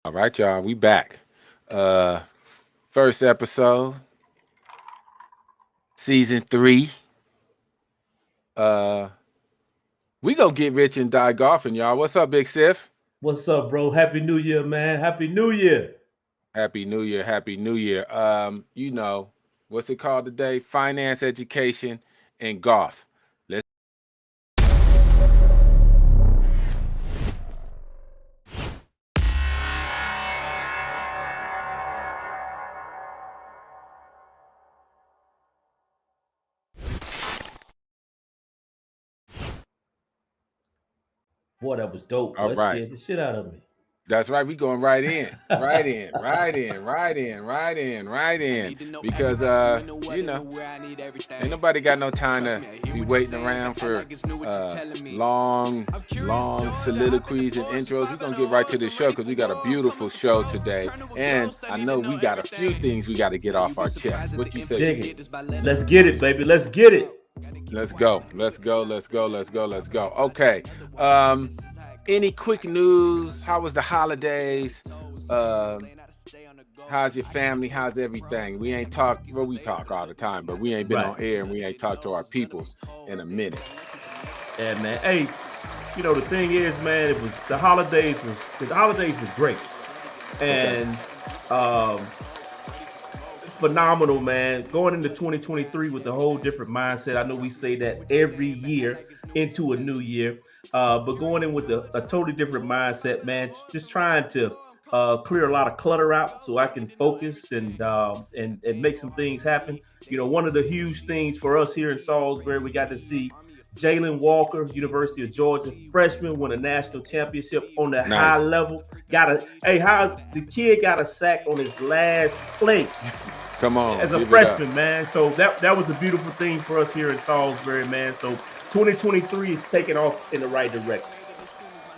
All right, y'all, we back. Uh First episode, season 3. Uh we gonna get rich and die golfing, y'all. What's up, Big Sif? What's up, bro? Happy New Year, man. Happy New Year. Happy New Year, Happy New Year. What's it called today? Finance education and golf. Let's Boy, that was dope. all Boy, it right. scared the shit out of me. That's right. We going right in, right in, right in, right in, right in, right in. Because ain't nobody got no time to be waiting around for long, long soliloquies and intros. We're gonna get right to the show because we got a beautiful show today, and I know we got a few things we got to get off our chest. What you say? Dig it. Let's get it, baby. Let's get it. Let's go. Let's go. Let's go. Let's go. Let's go. Okay. Um, any quick news? How was the holidays? How's your family? How's everything? We ain't talk. Well, we talk all the time, but we ain't been Right. on air and we ain't talked to our peoples in a minute. Yeah, man. Hey, the thing is, man, the holidays was great. Okay. And phenomenal, man. Going into 2023 with a whole different mindset. I know we say that every year into a new year, but going in with a totally different mindset, man. Just trying to clear a lot of clutter out so I can focus and make some things happen. One of the huge things for us here in Salisbury, we got to see Jalen Walker, University of Georgia, freshman, win a national championship on the high Nice. level. How's the kid got a sack on his last play Come on, as a give it up. freshman, man. So that was a beautiful thing for us here in Salisbury, man. So 2023 is taking off in the right direction.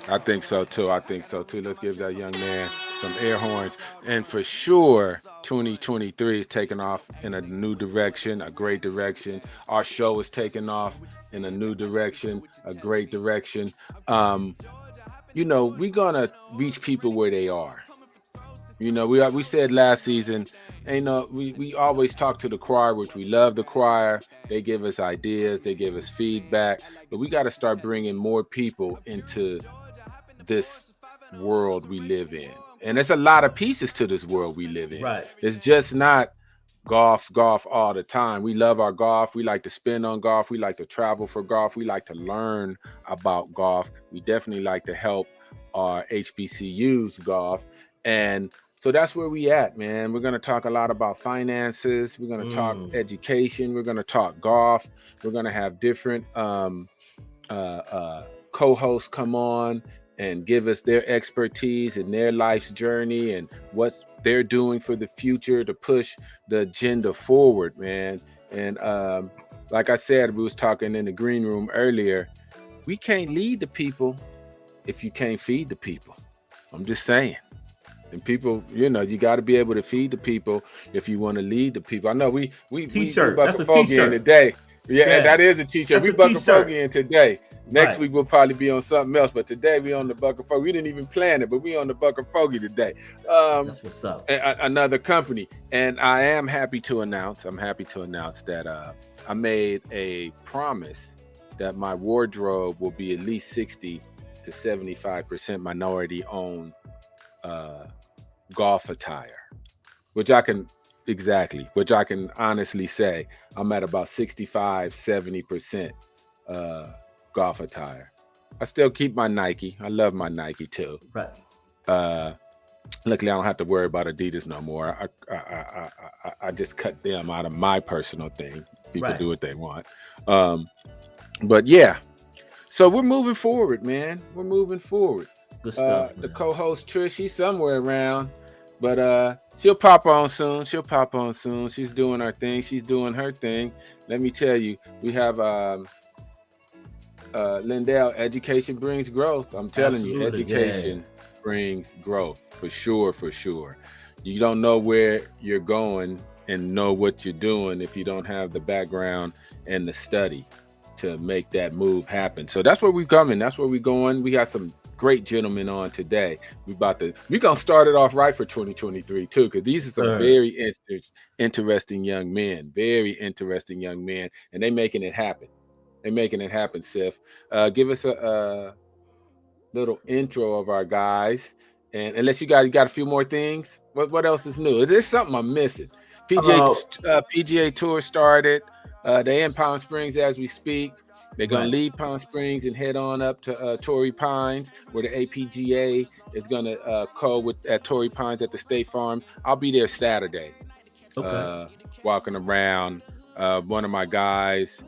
I think so too. I think so too. Let's give that young man some air horns. And for sure, 2023 is taking off in a new direction, a great direction. Our show is taking off in a new direction, a great direction. Um, we're gonna reach people where they are. We said last season, we always talk to the choir, which we love the choir. They give us ideas, they give us feedback, but we got to start bringing more people into this world we live in. And there's a lot of pieces to this world we live in. Right. It's just not golf all the time. We love our golf. We like to spend on golf. We like to travel for golf. We like to learn about golf. We definitely like to help our HBCUs golf. And so that's where we at, man. We're going to talk a lot about finances. We're going to talk Mm. education. We're going to talk golf. We're going to have different co-hosts come on and give us their expertise and their life's journey and what they're doing for the future to push the agenda forward, man. And like I said, we was talking in the green room earlier, we can't lead the people if you can't feed the people. I'm just saying. And people, you got to be able to feed the people if you want to lead the people. I know we T-shirt. buck That's a a fogey in t-shirt. today. Yeah, Yeah. that is a t-shirt. That's We a buck a t-shirt. fogey in today. Next Right. week we'll probably be on something else, but today we on the buck of fogey. We didn't even plan it, but we on the buck of fogey today. That's what's up. Another company, and I am happy to announce. I'm happy to announce that I made a promise that my wardrobe will be at least 60 to 75% minority owned golf attire, which I can honestly say I'm at about 65-70% golf attire. I still keep my Nike. I love my Nike too. Right. Luckily, I don't have to worry about Adidas no more. I just cut them out of my personal thing. People Right. do what they want. But yeah, so we're moving forward, man. We're moving forward. Good stuff, The man. co-host Trish, she's somewhere around, but she'll pop on soon. She's doing her thing. She's doing her thing. Let me tell you, we have Lindell. Education brings growth. I'm telling you, Absolutely. Yeah. education brings growth for sure. For sure, you don't know where you're going and know what you're doing if you don't have the background and the study to make that move happen. So that's where we're coming. That's where we're going. We got some great gentlemen on today. We're gonna start it off right for 2023 too, because these are some very interesting young men, and they making it happen. They're making it happen, Sif. Give us a little intro of our guys, and unless you got a few more things, what else is new? Is there something I'm missing? PGA Tour started. They in Palm Springs as we speak. They're gonna leave Palm Springs and head on up to Torrey Pines, where the APGA is gonna at Torrey Pines at the State Farm. I'll be there Saturday, walking around. One of my guys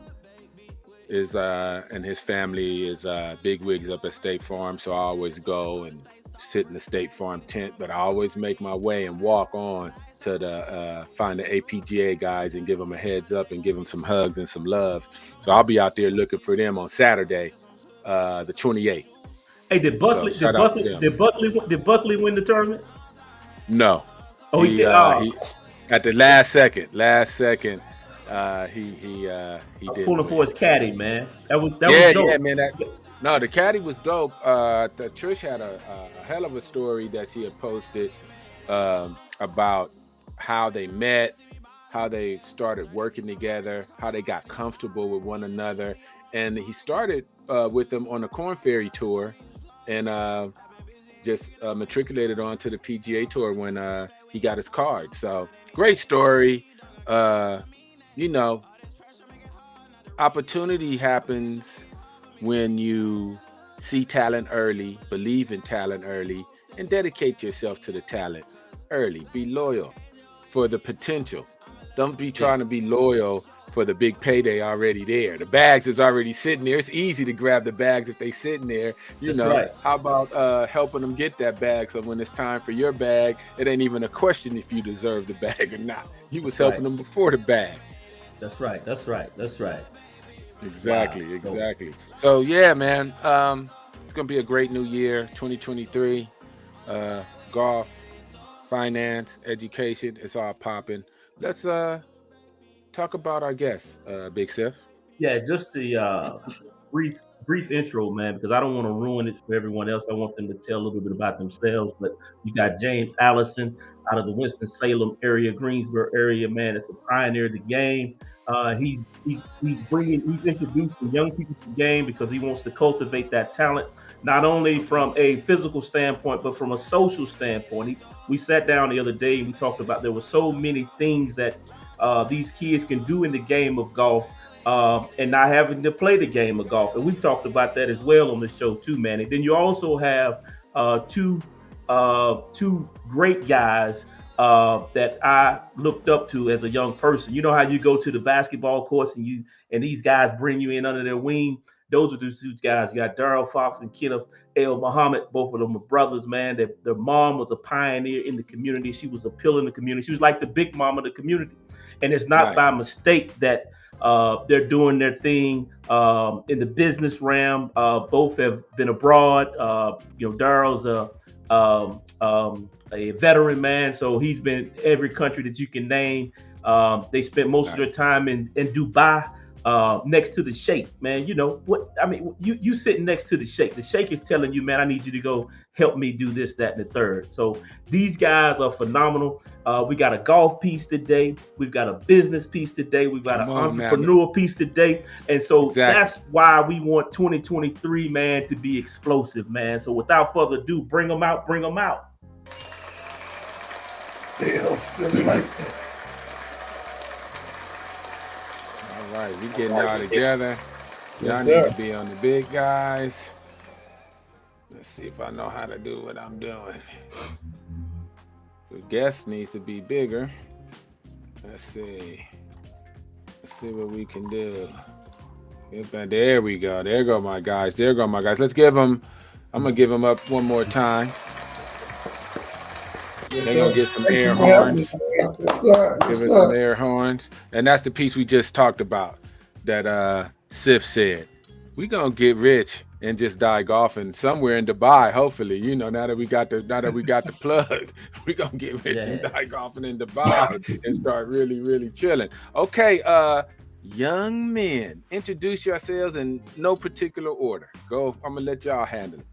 is and his family is big wigs up at State Farm, so I always go and sit in the State Farm tent, but I always make my way and walk on to the find the APGA guys and give them a heads up and give them some hugs and some love. So I'll be out there looking for them on Saturday, the 28th. Hey, did Buckley win the tournament? No. Oh, he did. He, at the last second, he did pulling for his caddy, man. That was dope. Yeah, man. No, the caddy was dope. Tricia had a hell of a story that she had posted about how they met, how they started working together, how they got comfortable with one another, and he started with them on the Corn Ferry Tour, and just matriculated onto the PGA Tour when he got his card. So great story. Opportunity happens when you see talent early, believe in talent early, and dedicate yourself to the talent early. Be loyal for the potential. Don't be trying to be loyal for the big payday already there. The bags is already sitting there. It's easy to grab the bags if they sitting there. How about helping them get that bag, so when it's time for your bag, it ain't even a question if you deserve the bag or not. You was helping them before the bag. That's right. Exactly. So yeah, man, it's gonna be a great new year, 2023. Golf, finance, education, it's all popping. Let's talk about our guests, Big Sif. Yeah, just the brief intro, man, because I don't want to ruin it for everyone else. I want them to tell a little bit about themselves. But you got James Allison out of the Winston-Salem area, Greensboro area, man. It's a pioneer of the game. He's introducing young people to the game because he wants to cultivate that talent, not only from a physical standpoint, but from a social standpoint. We sat down the other day and we talked about there were so many things that these kids can do in the game of golf, and not having to play the game of golf. And we've talked about that as well on the show too, Manny. Then you also have two great guys that I looked up to as a young person. You know how you go to the basketball course and these guys bring you in under their wing. Those are those two guys. You got Darryl Fox and Kenneth L. Muhammad. Both of them are brothers, man. Their mom was a pioneer in the community. She was a pillar in the community. She was like the big mom of the community. And it's not by mistake that they're doing their thing in the business realm. Both have been abroad. Darryl's a veteran, man, so he's been every country that you can name. They spent most of their time in Dubai, next to the Sheikh, man. You know what I mean? You sitting next to the Sheikh. The Sheikh is telling you, man, I need you to go help me do this, that, and the third. So these guys are phenomenal. We got a golf piece today. We've got a business piece today. We've got an entrepreneur piece today. And so that's why we want 2023, man, to be explosive, man. So without further ado, bring them out. Damn, feeling like that. All right, we getting y'all together. Y'all need to be on the big guys. Let's see if I know how to do what I'm doing. The guest needs to be bigger. Let's see what we can do. There we go. There go my guys. Let's give them. I'm gonna give them up one more time. They're gonna get some air horns. Give us some air horns. And that's the piece we just talked about that Sif said. We gonna get rich and just die golfing somewhere in Dubai, hopefully. Now that we got the plug, we gonna get rich and die golfing in Dubai and start really, really chilling. Okay, young men, introduce yourselves in no particular order. Go, I'm gonna let y'all handle it.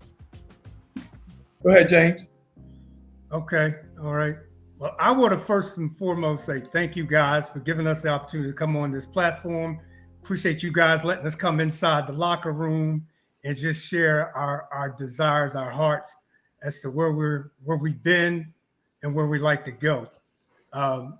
Go ahead, James. Okay. All right. Well, I want to first and foremost say thank you guys for giving us the opportunity to come on this platform. Appreciate you guys letting us come inside the locker room and just share our desires, our hearts as to where we've been and where we like to go. Um,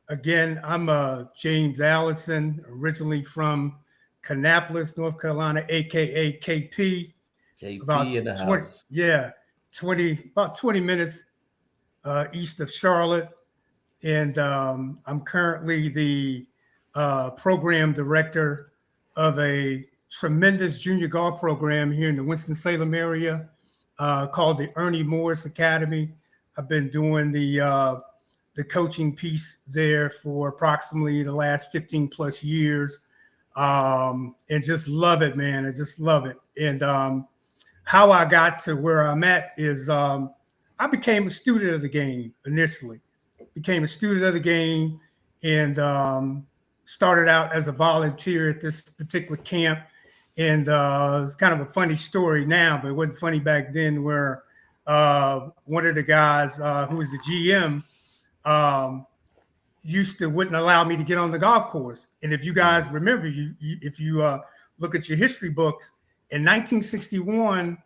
Again, I'm James Allison, originally from Kannapolis, North Carolina, aka KP. JP in About the 20, house. yeah, 20 minutes east of Charlotte, and I'm currently the program director of a tremendous junior golf program here in the Winston-Salem area called the Ernie Morris Academy. I've been doing the coaching piece there for approximately the last 15 plus years, and just love it, man. I just love it. And how I got to where I'm at is I became a student of the game initially. Became a student of the game and started out as a volunteer at this particular camp. And it's kind of a funny story now, but it wasn't funny back then. Where one of the guys who was the GM um, used to wouldn't allow me to get on the golf course. And if you guys remember, if you look at your history books, in 1961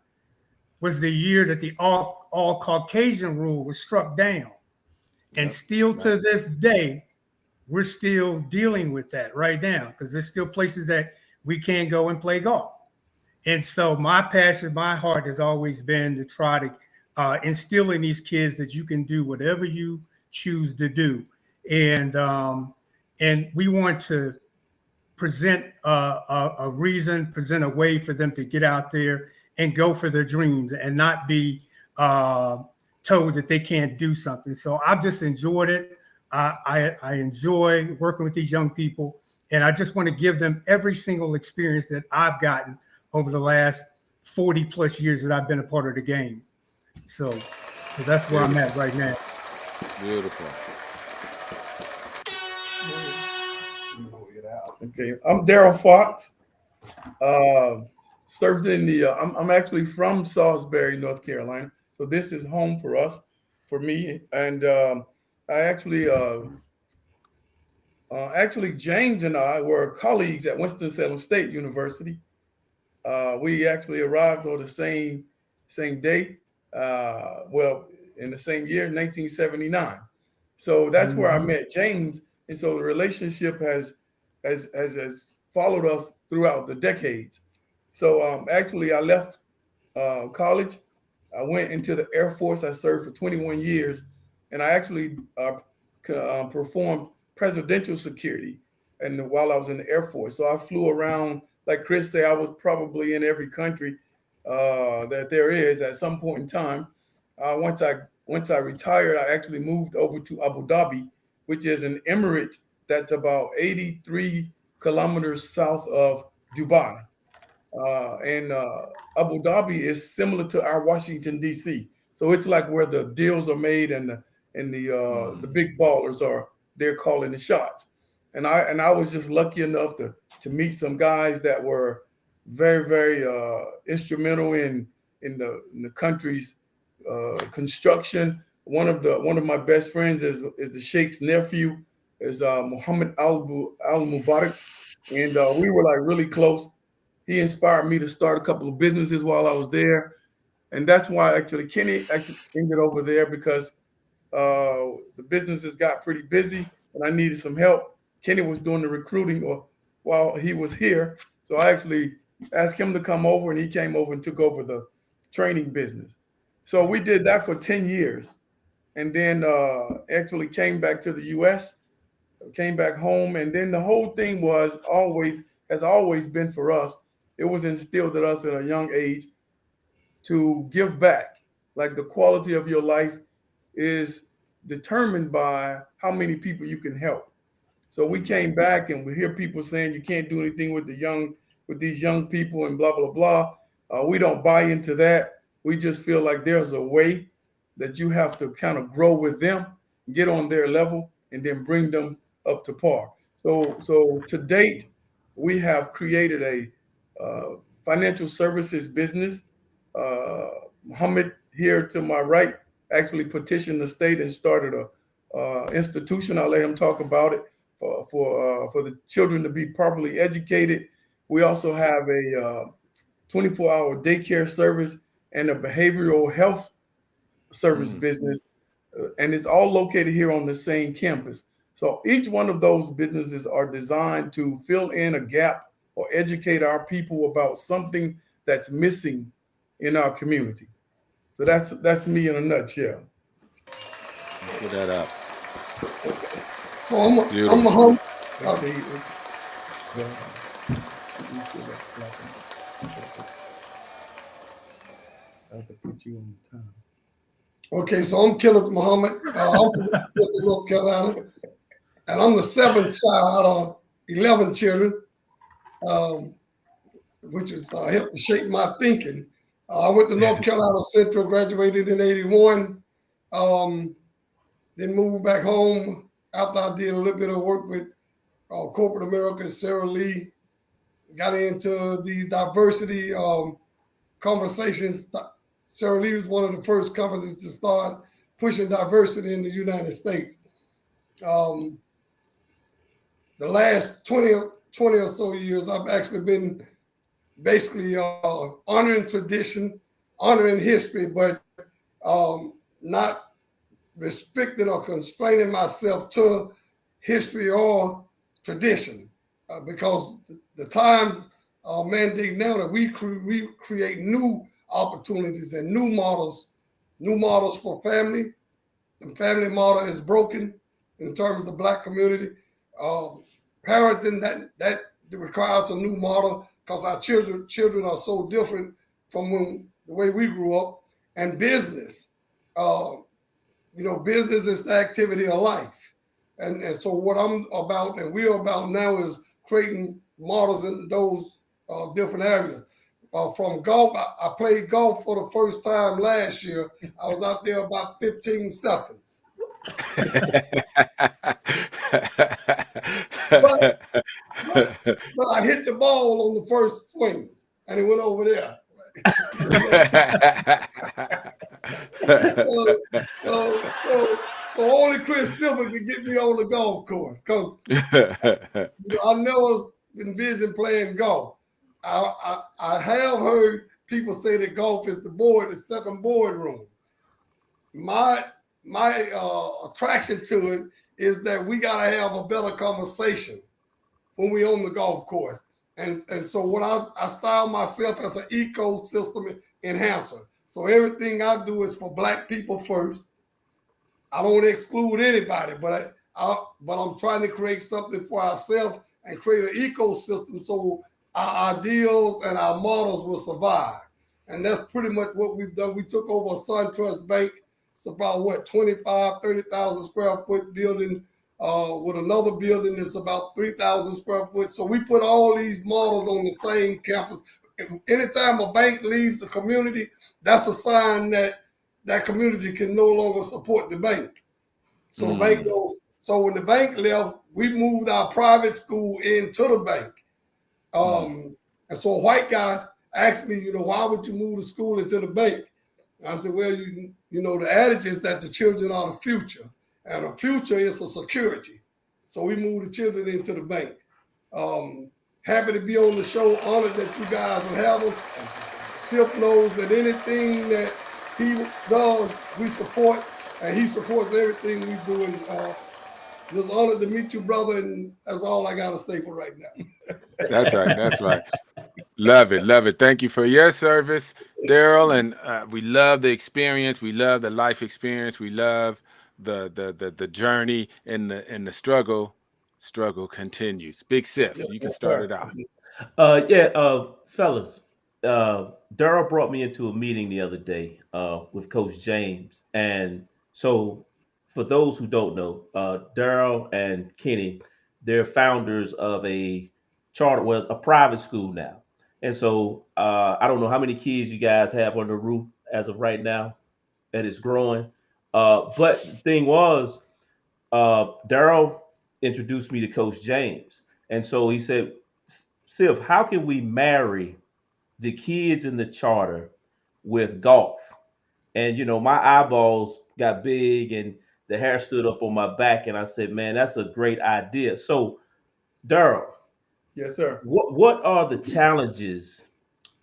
was the year that the all Caucasian rule was struck down. And Yep. still Right. to this day, we're still dealing with that right now because there's still places that we can't go and play golf. And so my passion, my heart has always been to try to instill in these kids that you can do whatever you choose to do. And we want to present a reason, present a way for them to get out there and go for their dreams and not be told that they can't do something. So I've just enjoyed it. I enjoy working with these young people, and I just want to give them every single experience that I've gotten over the last 40 plus years that I've been a part of the game. So that's where I'm at right now. Beautiful. Okay, I'm Daryl Fox. Served in the. I'm actually from Salisbury, North Carolina, so this is home for us, for me. And I actually, James and I were colleagues at Winston-Salem State University. We actually arrived on the same day. Well, in the same year, 1979. So that's where I met James, and so the relationship has followed us throughout the decades. So actually, I left college. I went into the Air Force. I served for 21 years, and I actually performed presidential security, and while I was in the Air Force, so I flew around. Like Chris said, I was probably in every country that there is at some point in time. Once I retired, I actually moved over to Abu Dhabi, which is an emirate that's about 83 kilometers south of Dubai. And Abu Dhabi is similar to our Washington D.C. So it's like where the deals are made and the big ballers are they're calling the shots. And I was just lucky enough to meet some guys that were very instrumental in the country's construction. One of my best friends is the Sheikh's nephew, is Muhammad Al Mubarak, and we were like really close. He inspired me to start a couple of businesses while I was there, and that's why actually Kenny actually ended over there because the businesses got pretty busy and I needed some help. Kenny was doing the recruiting or while he was here, so I actually asked him to come over, and he came over and took over the training business. So we did that for 10 years, and then actually came back to the U.S., came back home, and then the whole thing has always been for us. It was instilled in us at a young age to give back. Like the quality of your life is determined by how many people you can help. So we came back and we hear people saying you can't do anything with these young people and blah blah blah. We don't buy into that. We just feel like there's a way that you have to kind of grow with them, get on their level, and then bring them up to par. So to date, we have created a financial services business. Muhammad here to my right actually petitioned the state and started a institution. I'll let him talk about it for the children to be properly educated. We also have a 24-hour daycare service and a behavioral health service business, and it's all located here on the same campus. So each one of those businesses are designed to fill in a gap or educate our people about something that's missing in our community. So that's me in a nutshell. Put that up. So I'm a home. I have to put you on the time. Okay, so I'm Kenneth Muhammad. I'm from North Carolina, and I'm the 7th child out of 11 children, which has helped to shape my thinking. I went to North Carolina Central, graduated in '81, then moved back home after I did a little bit of work with corporate America, Sarah Lee. Got into these diversity conversations. Sarah Lee was one of the first companies to start pushing diversity in the United States. The last 20 or so years, I've actually been basically honoring tradition, honoring history, but not restricting or constraining myself to history or tradition, because the time mandate now that we create new opportunities and new models for family. The family model is broken in terms of the Black community. Parenting, that requires a new model because our children are so different from the way we grew up. And business, business is the activity of life. And so what I'm about and we're about now is creating models in those different areas. From golf, I played golf for the first time last year. I was out there about 15 seconds. but I hit the ball on the first swing, and it went over there. So only Chris Silver can get me on the golf course because I never envisioned playing golf. I have heard people say that golf is the second boardroom. My attraction to it is that we gotta have a better conversation when we on the golf course. And so what I style myself as an ecosystem enhancer. So everything I do is for Black people first. I don't exclude anybody, but I'm trying to create something for ourselves and create an ecosystem so our ideals and our models will survive. And that's pretty much what we've done. We took over a SunTrust Bank. It's about 30,000 square foot building with another building that's about 3,000 square foot. So we put all these models on the same campus. Anytime a bank leaves the community, that's a sign that that community can no longer support the bank. So the bank goes. So when the bank left, we moved our private school into the bank. And so a white guy asked me, why would you move the school into the bank? And I said, well, the adage is that the children are the future, and the future is a security. So we moved the children into the bank. Happy to be on the show. Honored that you guys would have us. Sif knows that anything that he does, we support, and he supports everything we do. And just honored to meet you, brother, and that's all I got to say for right now. That's right. That's right. Love it. Love it. Thank you for your service, Daryl. And we love the experience. We love the life experience. We love the journey and the struggle. Struggle continues. Big Sif, Yes, you can yes, start sir. it out. Fellas, Daryl brought me into a meeting the other day with Coach James. And so for those who don't know, Daryl and Kenny, they're founders of a a private school now. And so I don't know how many kids you guys have on the roof as of right now, and it's growing. But the thing was, Daryl introduced me to Coach James. And so he said, Sif, how can we marry the kids in the charter with golf? And my eyeballs got big and the hair stood up on my back, and I said, "Man, that's a great idea." So, Daryl, Yes, sir. what are the challenges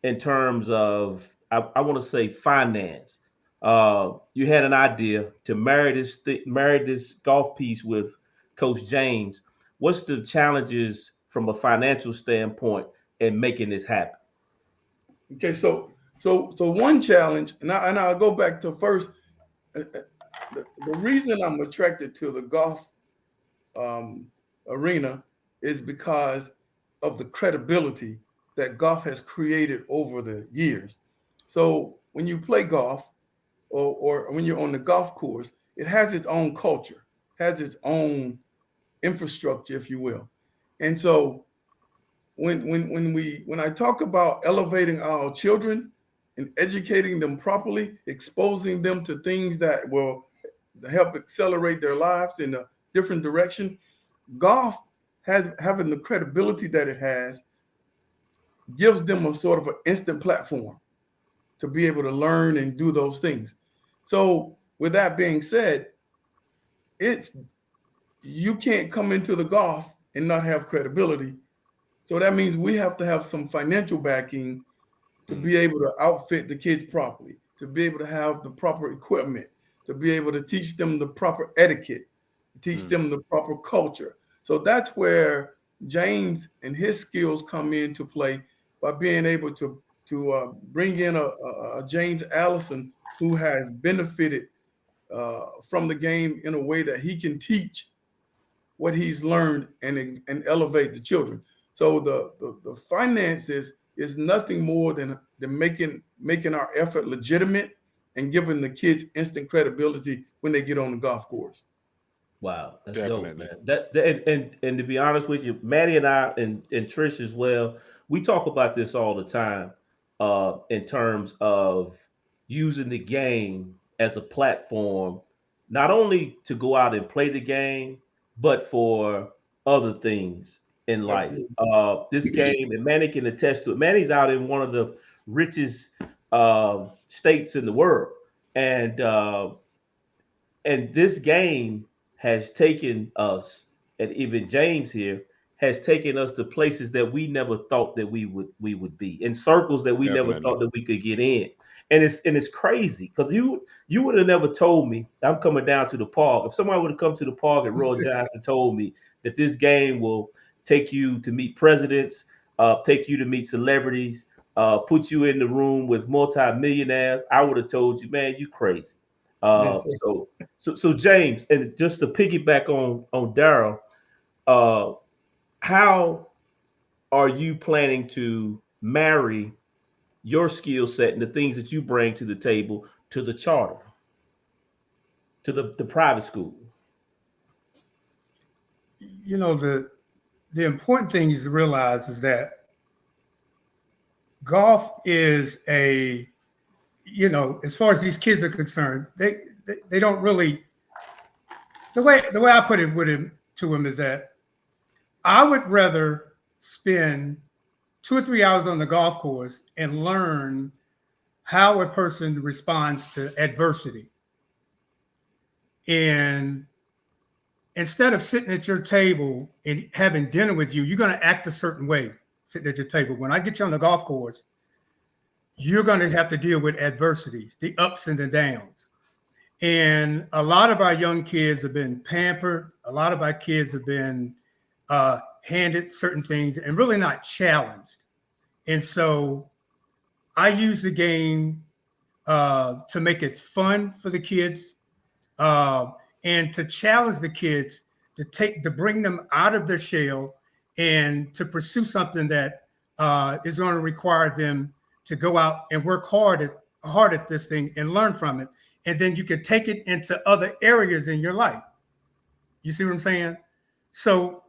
in terms of I want to say finance? You had an idea to marry this golf piece with Coach James. What's the challenges from a financial standpoint in making this happen? Okay, so one challenge, and I'll go back to first. The reason I'm attracted to the golf um, arena is because of the credibility that golf has created over the years. So when you play golf, or when you're on the golf course, it has its own culture, has its own infrastructure, if you will. And so when I talk about elevating our children and educating them properly, exposing them to things that will help accelerate their lives in a different direction, golf has having the credibility that it has gives them a sort of an instant platform to be able to learn and do those things. So with that being said, it's you can't come into the golf and not have credibility. So that means we have to have some financial backing to be able to outfit the kids properly, to be able to have the proper equipment, to be able to teach them the proper etiquette, teach them the proper culture. So that's where James and his skills come into play by being able to bring in a James Allison who has benefited from the game in a way that he can teach what he's learned and elevate the children. So the finances is nothing more than making our effort legitimate and giving the kids instant credibility when they get on the golf course. Wow, that's dope, Definitely. man. And to be honest with you, Maddie and I and Trish as well, we talk about this all the time, in terms of using the game as a platform, not only to go out and play the game, but for other things in life. Absolutely. This game, and Manny can attest to it. Manny's out in one of the richest states in the world, and this game has taken us, and even James here has taken us to places that we never thought that we would be, in circles that we never Definitely. thought that we could get in. And it's crazy because you would have never told me I'm coming down to the park. If somebody would have come to the park at Royal Johnson told me that this game will take you to meet presidents, take you to meet celebrities, put you in the room with multimillionaires, I would have told you, man, you crazy. Yes, sir. So James, and just to piggyback on Daryl, uh, how are you planning to marry your skill set and the things that you bring to the table to the charter, to the private school? The important thing is to realize is that golf is as far as these kids are concerned, they don't really. The way I put it to him is that I would rather spend 2 or 3 hours on the golf course and learn how a person responds to adversity. And instead of sitting at your table and having dinner with you, you're going to act a certain way sitting at your table. When I get you on the golf course, you're going to have to deal with adversities, the ups and the downs. And a lot of our young kids have been pampered. A lot of our kids have been handed certain things and really not challenged. And so I use the game to make it fun for the kids, and to challenge the kids to bring them out of their shell and to pursue something that is going to require them to go out and work hard at this thing and learn from it. And then you can take it into other areas in your life. You see what I'm saying? So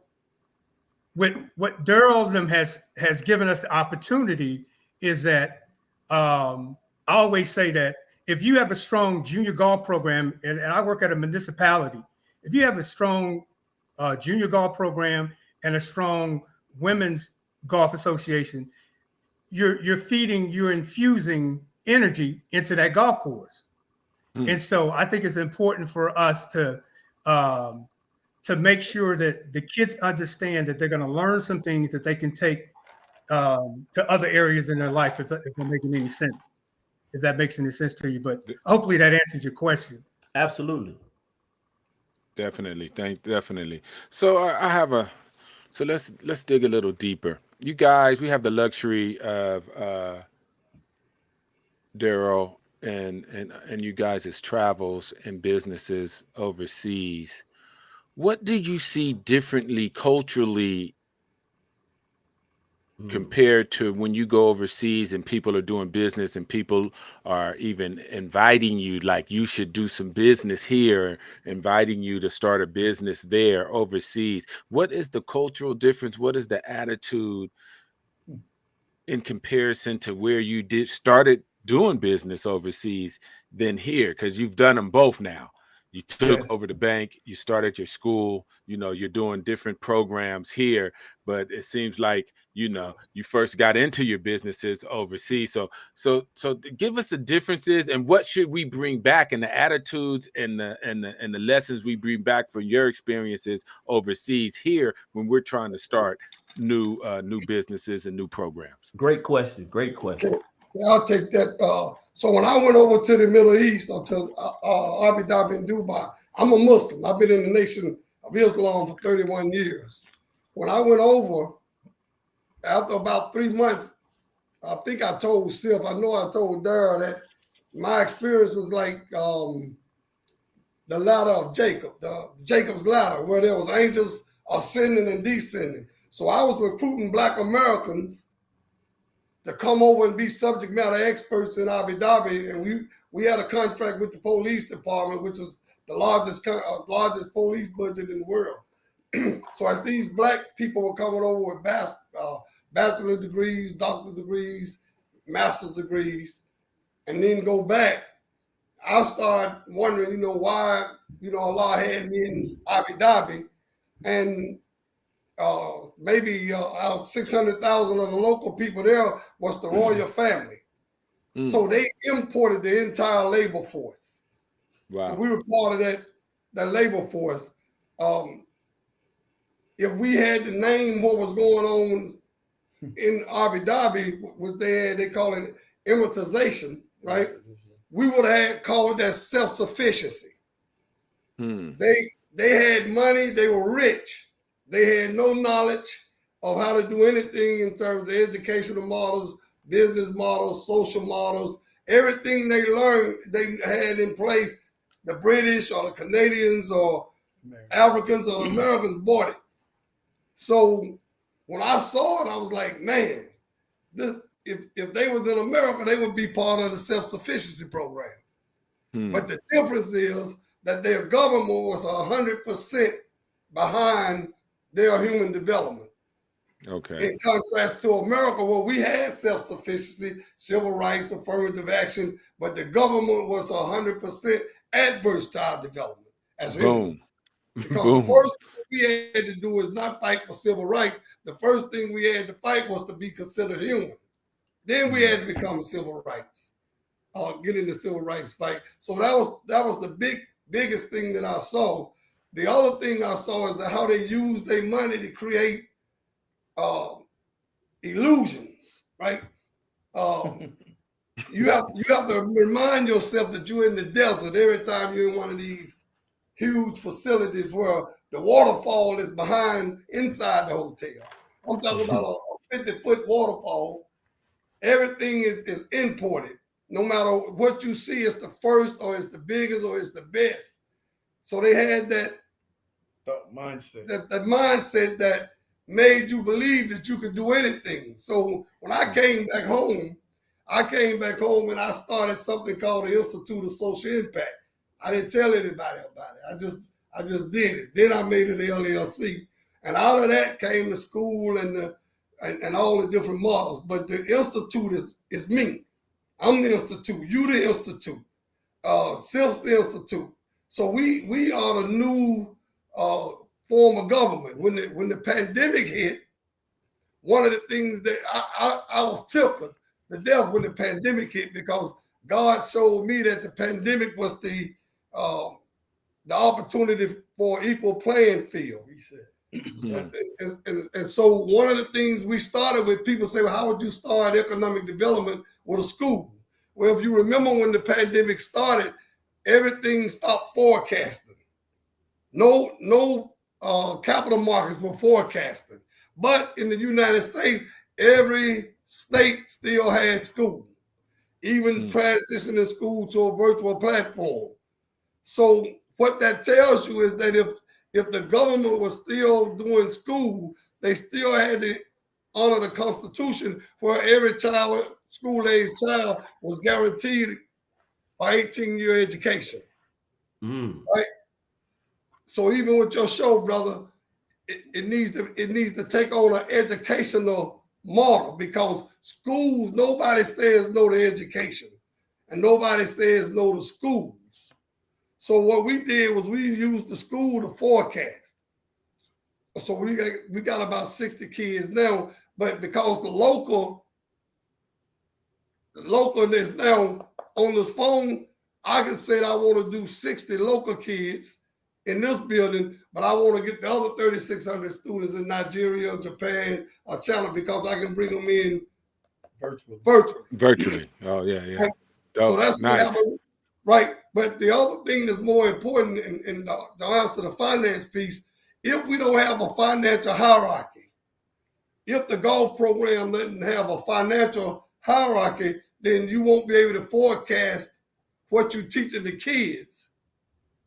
what Daryl them has given us the opportunity is that I always say that if you have a strong junior golf program, and I work at a municipality, if you have a strong junior golf program and a strong women's golf association, you're infusing energy into that golf course. And so I think it's important for us to make sure that the kids understand that they're going to learn some things that they can take to other areas in their life, if they're making any sense, if that makes any sense to you. But hopefully that answers your question. Absolutely. Definitely. Definitely. So I have so let's dig a little deeper. You guys, we have the luxury of Daryl and you guys' travels and businesses overseas. What did you see differently culturally compared to when you go overseas and people are doing business and people are even inviting you, like you should do some business here, inviting you to start a business there overseas? What is the cultural difference? What is the attitude in comparison to where you started doing business overseas than here? Because you've done them both now. You took over the bank, you started your school, you're doing different programs here, but it seems like, you first got into your businesses overseas. So give us the differences and what should we bring back, and the attitudes and the lessons we bring back from your experiences overseas here when we're trying to start new businesses and new programs. Great question. Great question. Okay. I'll take that. So when I went over to the Middle East, or to Abu Dhabi and Dubai, I'm a Muslim. I've been in the Nation of Islam for 31 years. When I went over, after about 3 months, I think I told Sif, I told Daryl that my experience was like the ladder of Jacob, Jacob's ladder, where there was angels ascending and descending. So I was recruiting Black Americans to come over and be subject matter experts in Abu Dhabi, and we had a contract with the police department, which was the largest police budget in the world. So as these Black people were coming over with bachelor degrees, doctorate degrees, master's degrees, and then go back, I started wondering, why, Allah had me in Abu Dhabi, and maybe 600,000 of the local people there was the royal family. So they imported the entire labor force. Wow. So we were part of that labor force. If we had to name what was going on in Abu Dhabi, what they call it immigrantization, right? We would have called that self-sufficiency. They had money, they were rich. They had no knowledge of how to do anything in terms of educational models, business models, social models. Everything they learned, they had in place. The British or the Canadians or Africans or the Americans bought it. So when I saw it, I was like, man, if they was in America, they would be part of the self-sufficiency program. But the difference is that their government was 100% behind their human development. Okay. In contrast to America, where we had self-sufficiency, civil rights, affirmative action, but the government was 100% adverse to our development as Boom. Because Boom. the first thing we had to do is not fight for civil rights. The first thing we had to fight was to be considered human. Then we had to become civil rights, get in the civil rights fight. So that was the biggest thing that I saw. The other thing I saw is that how they use their money to create illusions, right? You have to remind yourself that you're in the desert every time you're in one of these huge facilities where the waterfall is inside the hotel. I'm talking about a 50-foot waterfall. Everything is imported. No matter what you see, it's the first or it's the biggest or it's the best. So they had that mindset. That mindset that made you believe that you could do anything. So when I came back home and I started something called the Institute of Social Impact. I didn't tell anybody about it. I just did it. Then I made it the LLC. And out of that came the school and all the different models. But the institute is me. I'm the institute. You the institute. Sif's the institute. So we are the new form of government. When the pandemic hit, one of the things that I was tickled to death when the pandemic hit, because God showed me that the pandemic was the opportunity for equal playing field, he said. And so one of the things we started with, people say, well, how would you start economic development with a school? Well, if you remember when the pandemic started, everything stopped forecasting. No capital markets were forecasting. But in the United States, every state still had school, even transitioning school to a virtual platform. So what that tells you is that if the government was still doing school, they still had to honor the Constitution, where every child, school-age child, was guaranteed an 18-year education. Right? So even with your show, brother, it needs to take on an educational model, because schools, nobody says no to education, and nobody says no to schools. So what we did was we used the school to forecast. So we got about 60 kids now, but because the localness now on this phone, I can say that I want to do 60 local kids in this building, but I want to get the other 3,600 students in Nigeria, Japan, or China, because I can bring them in virtually. Oh, yeah. Right? So that's nice. What happened. Right. But the other thing that's more important in the answer to the finance piece, if we don't have a financial hierarchy, if the golf program doesn't have a financial hierarchy, then you won't be able to forecast what you're teaching the kids.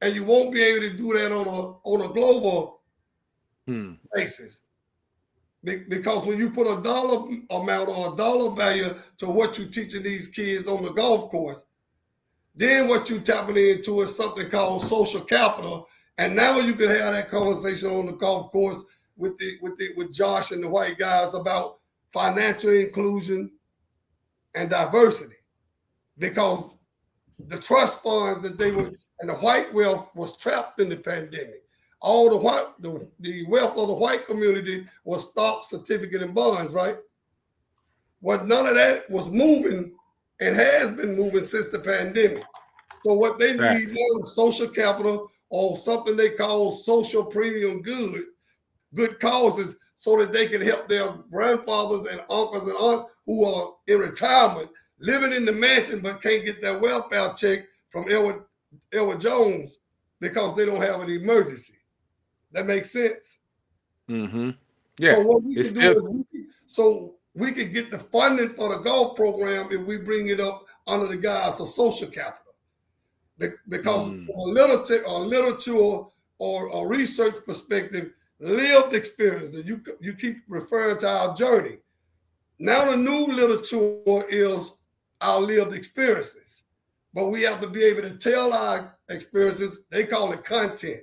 And you won't be able to do that on a global basis. Because when you put a dollar amount or a dollar value to what you're teaching these kids on the golf course, then what you're tapping into is something called social capital. And now you can have that conversation on the golf course with Josh and the white guys about financial inclusion and diversity. Because the trust funds that they were, and the white wealth was trapped in the pandemic. All the wealth of the white community was stock, certificate, and bonds, right? Well, none of that was moving and has been moving since the pandemic. So what they need now is social capital, or something they call social premium good causes, so that they can help their grandfathers and uncles and aunts who are in retirement, living in the mansion but can't get their welfare check from Edward Jones because they don't have an emergency. That makes sense? Mm-hmm. Yeah. So what we can do is we can get the funding for the golf program if we bring it up under the guise of social capital. Because from a literature or a research perspective, lived experience, and you keep referring to our journey. Now the new literature is our lived experiences, but we have to be able to tell our experiences. They call it content,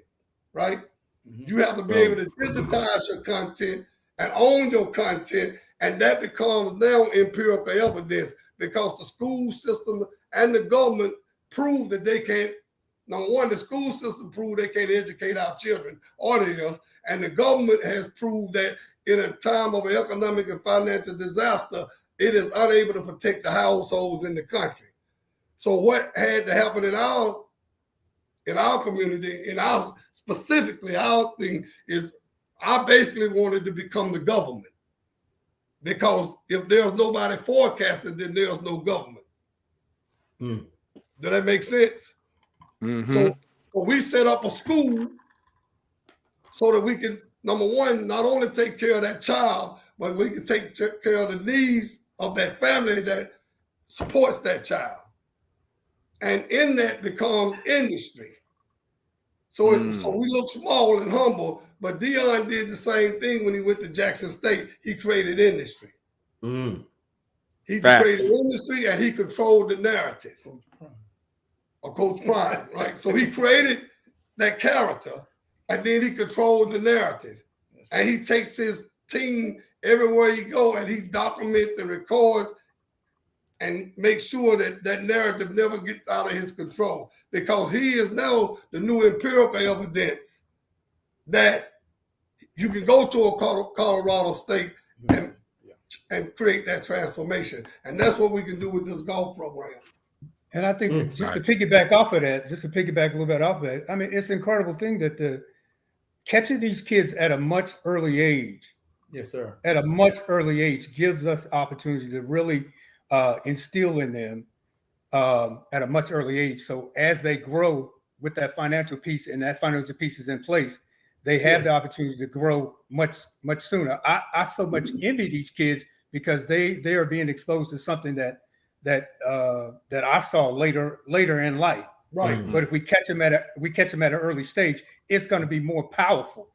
right? You have to be able to digitize your content and own your content, and that becomes now empirical evidence, because the school system and the government prove that they can't. Number one, the school system proved they can't educate our children or theirs, and the government has proved that in a time of economic and financial disaster, it is unable to protect the households in the country. So what had to happen in our community, specifically our thing, is I basically wanted to become the government, because if there's nobody forecasting, then there's no government. Does that make sense? Mm-hmm. So we set up a school so that we can, number one, not only take care of that child, but we can take care of the needs of that family that supports that child. And in that becomes industry. So we look small and humble, but Dion did the same thing when he went to Jackson State. He created industry. He created industry, and he controlled the narrative. Or Coach Prime, right? So he created that character, and then he controlled the narrative. And he takes his team everywhere he goes, and he documents and records and makes sure that that narrative never gets out of his control, because he is now the new empirical evidence that you can go to a Colorado State and create that transformation. And that's what we can do with this golf program. And I think just to piggyback off of that, just to piggyback a little bit off of that, I mean, it's an incredible thing that catching these kids at a much early age. Yes, sir. At a much early age gives us opportunity to really instill in them at a much early age. So as they grow with that financial piece and that financial piece is in place, they have the opportunity to grow much sooner. I so much envy these kids because they are being exposed to something that I saw later in life. Right. But if we catch them at an early stage, it's going to be more powerful,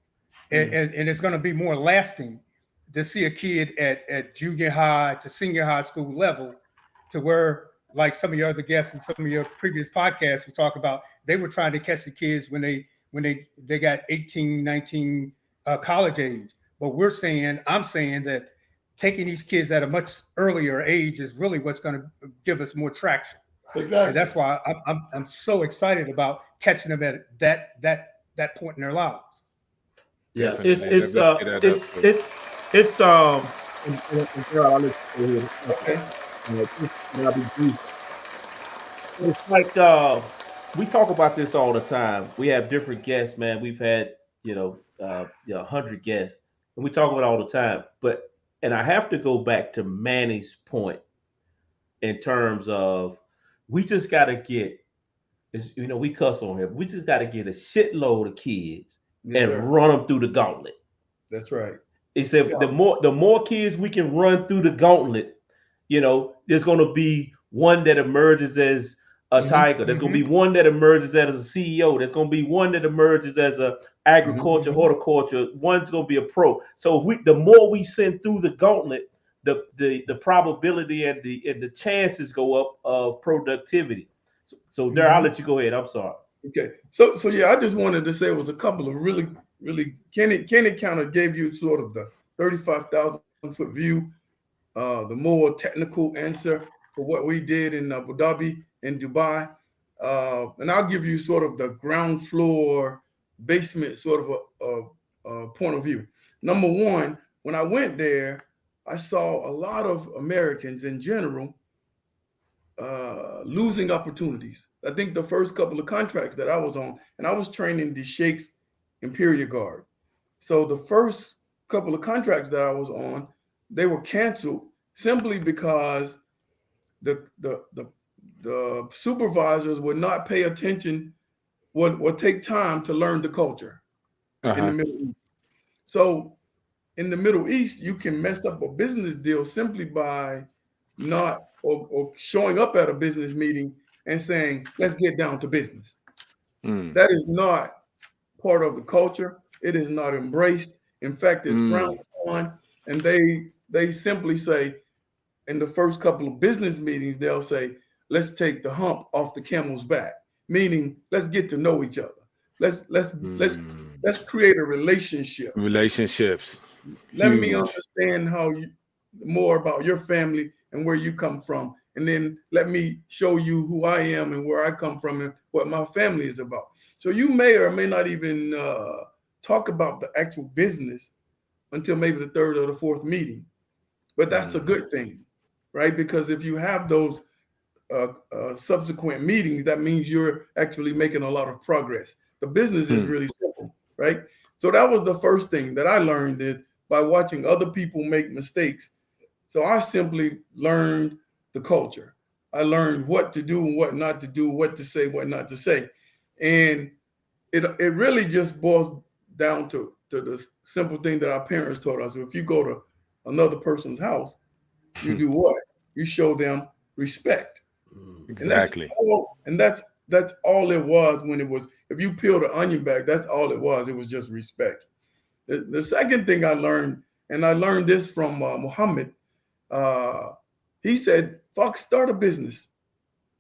and it's going to be more lasting to see a kid at junior high to senior high school level, to where, like some of your other guests and some of your previous podcasts we talk about, they were trying to catch the kids when they got 18, 19, college age. But I'm saying that taking these kids at a much earlier age is really what's going to give us more traction. Exactly. And that's why I'm so excited about catching them at that point in their lives. Yeah, Definitely. it's like we talk about this all the time. We have different guests, man. We've had 100 guests, and we talk about it all the time. And I have to go back to Manny's point in terms of we just got to get, we cuss on here. We just got to get a shitload of kids and run them through the gauntlet. That's right. He said the more kids we can run through the gauntlet, there's going to be one that emerges as a tiger. There's going to be one that emerges as a CEO. There's going to be one that emerges as a agriculture, horticulture. One's going to be a pro. So the more we send through the gauntlet, the probability and the chances go up of productivity. So there, I'll let you go ahead. I'm sorry. Okay. So yeah, I just wanted to say it was a couple of really Kenny kind of gave you sort of the 35,000 foot view, the more technical answer for what we did in Abu Dhabi and Dubai. And I'll give you sort of the ground floor basement sort of a point of view. Number one, when I went there, I saw a lot of Americans in general losing opportunities. I think the first couple of contracts that I was on, and I was training the Sheikh's Imperial Guard. So the first couple of contracts that I was on, they were canceled simply because the supervisors would not pay attention, would take time to learn the culture in the Middle East. So in the Middle East, you can mess up a business deal simply by not or showing up at a business meeting and saying, let's get down to business. That is not part of the culture. It is not embraced. In fact, it's frowned upon. And they simply say, in the first couple of business meetings, they'll say, let's take the hump off the camel's back, meaning let's get to know each other. Let's create a relationship. Relationships. Let me understand more about your family and where you come from. And then let me show you who I am and where I come from and what my family is about. So you may or may not even talk about the actual business until maybe the third or the fourth meeting. But that's a good thing, right? Because if you have those subsequent meetings, that means you're actually making a lot of progress. The business is really simple, right? So that was the first thing that I learned, is by watching other people make mistakes. So I simply learned the culture. I learned what to do and what not to do, what to say, what not to say. And it really just boils down to the simple thing that our parents taught us. If you go to another person's house, you do what? You show them respect. Exactly. And that's all it was when it was, if you peel the onion back, that's all it was. It was just respect. The second thing I learned, and I learned this from Muhammad, he said, "Fuck, start a business."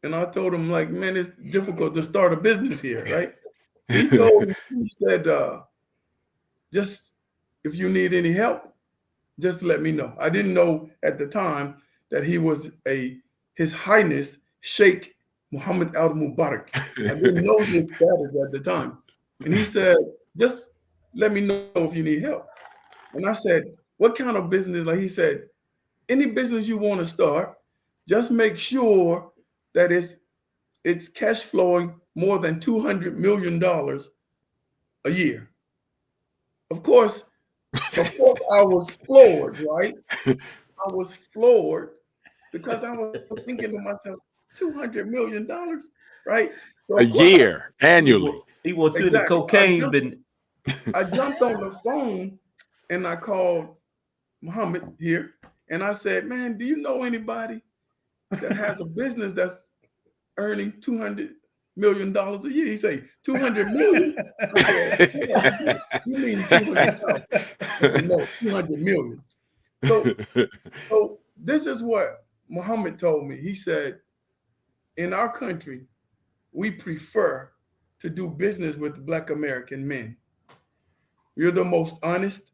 And I told him, like, man, it's difficult to start a business here, right? He said, just if you need any help, just let me know. I didn't know at the time that he was His Highness Sheikh Mohammed Al Mubarak. I didn't know his status at the time. And he said, just let me know if you need help. And I said, what kind of business? Like, he said, any business you want to start, just make sure that it's it's cash flowing more than $200 million a year. Of course, I was floored, right? I was floored because I was thinking to myself, $200 million, right? So A of course, year, annually. He wants you in the exactly. cocaine business. I jumped on the phone and I called Muhammad here and I said, man, do you know anybody that has a business that's earning $200 million a year? He said, 200 million? I said, you mean 200,000? I said, no, 200 million. So this is what Muhammad told me. He said, in our country, we prefer to do business with Black American men. You're the most honest.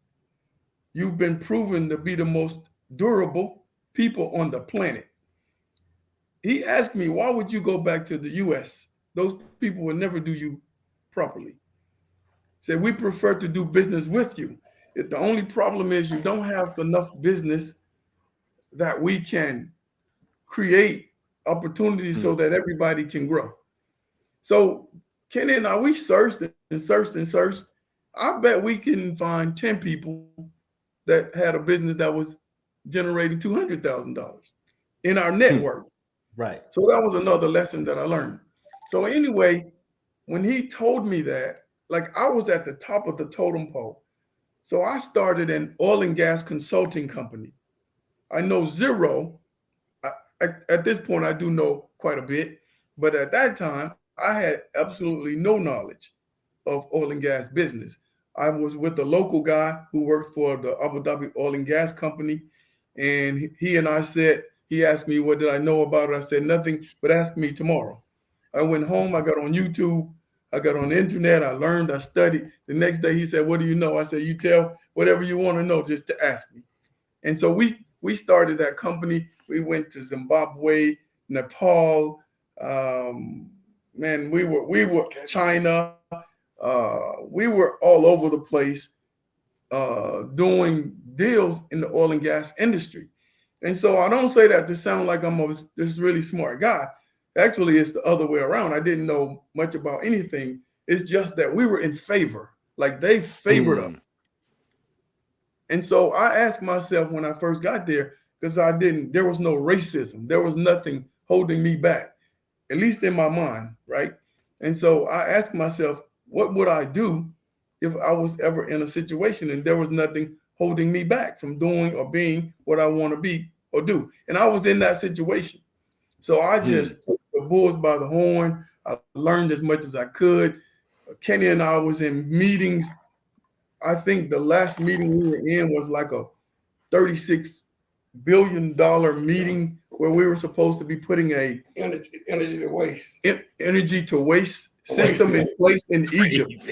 You've been proven to be the most durable people on the planet. He asked me, why would you go back to the US? Those people will never do you properly. He said, we prefer to do business with you. The only problem is you don't have enough business that we can create opportunities so that everybody can grow. So Kenny and I, we searched and searched and searched. I bet we can find 10 people that had a business that was generating $200,000 in our network. Right. So that was another lesson that I learned. So anyway, when he told me that, like I was at the top of the totem pole. So I started an oil and gas consulting company. I know zero. At this point, I do know quite a bit. But at that time, I had absolutely no knowledge of oil and gas business. I was with a local guy who worked for the Abu Dhabi Oil and Gas Company. And he and I said, he asked me, what did I know about it? I said, nothing, but ask me tomorrow. I went home, I got on YouTube, I got on the internet, I learned, I studied. The next day he said, what do you know? I said, you tell whatever you want to know, just to ask me. And so we started that company. We went to Zimbabwe, Nepal, man, we were China. We were all over the place doing deals in the oil and gas industry. And so I don't say that to sound like I'm this really smart guy. Actually, it's the other way around. I didn't know much about anything. It's just that we were in favor, like they favored us. And so I asked myself when I first got there, because there was no racism. There was nothing holding me back, at least in my mind, right? And so I asked myself, what would I do if I was ever in a situation and there was nothing holding me back from doing or being what I want to be or do? And I was in that situation. So I just took the bulls by the horn. I learned as much as I could. Kenny and I was in meetings. I think the last meeting we were in was like a $36 billion meeting where we were supposed to be putting a energy to waste system in place in Egypt.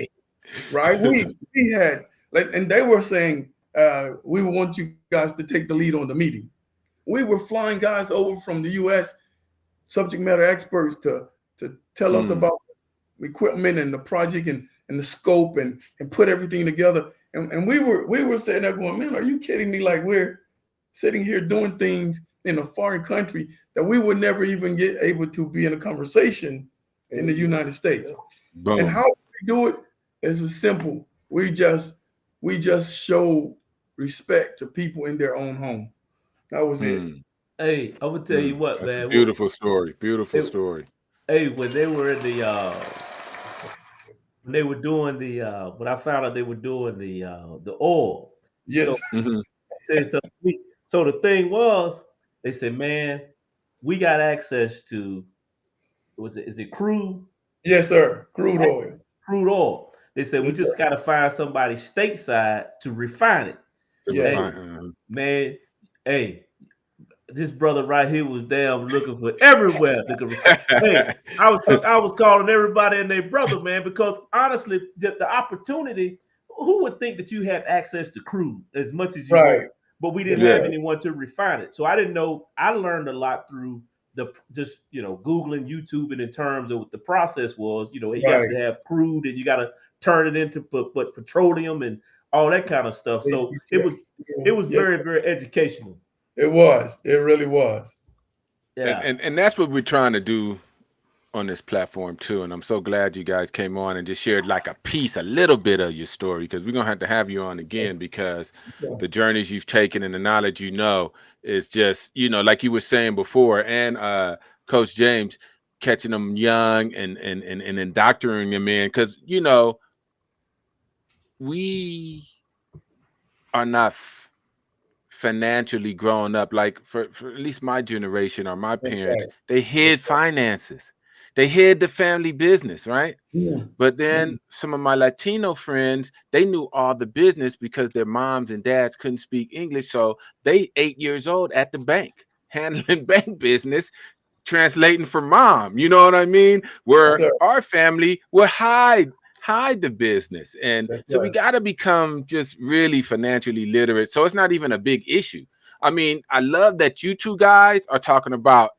Right? We had, like, and they were saying, we want you guys to take the lead on the meeting. We were flying guys over from the US, subject matter experts, to tell us about equipment and the project and the scope and put everything together. And we were sitting there going, man, are you kidding me? Like, we're sitting here doing things in a foreign country that we would never even get able to be in a conversation in the United States. Boom. And how we do it is simple. We just show respect to people in their own home. That was it. Hey, I'm gonna tell you what, That's man. A beautiful story. Beautiful story. Hey, when they were in the when they were doing the when I found out they were doing the oil. Yes. So the thing was, they said, man, we got access to is it crude? Yes, sir. Crude oil. Crude oil. They said we just gotta find somebody stateside to refine it. Yes. Man, hey, this brother right here was damn looking for everywhere. Hey, I was calling everybody and their brother, man, because honestly, the opportunity, who would think that you had access to crude as much as you want, but we didn't have anyone to refine it. So I didn't know. I learned a lot through just Googling, YouTube, and in terms of what the process was. You got to have crude and you got to turn it into petroleum and all that kind of stuff. So it was very, very educational. It was. It really was. Yeah. And that's what we're trying to do on this platform too, and I'm so glad you guys came on and just shared like a little bit of your story, because we're gonna have to have you on again, because the journeys you've taken and the knowledge is just, like you were saying before, and Coach James, catching them young and indoctrinating them in, because we are not financially growing up, like for at least my generation or my parents. right. They hid finances, they hid the family business, right? Yeah. But then some of my Latino friends, they knew all the business because their moms and dads couldn't speak English, so they 8 years old at the bank handling bank business, translating for mom, you know what I mean? Yes, Where sir. our family would hide the business. And That's so we right. got to become just really financially literate, so it's not even a big issue. I mean, I love that you two guys are talking about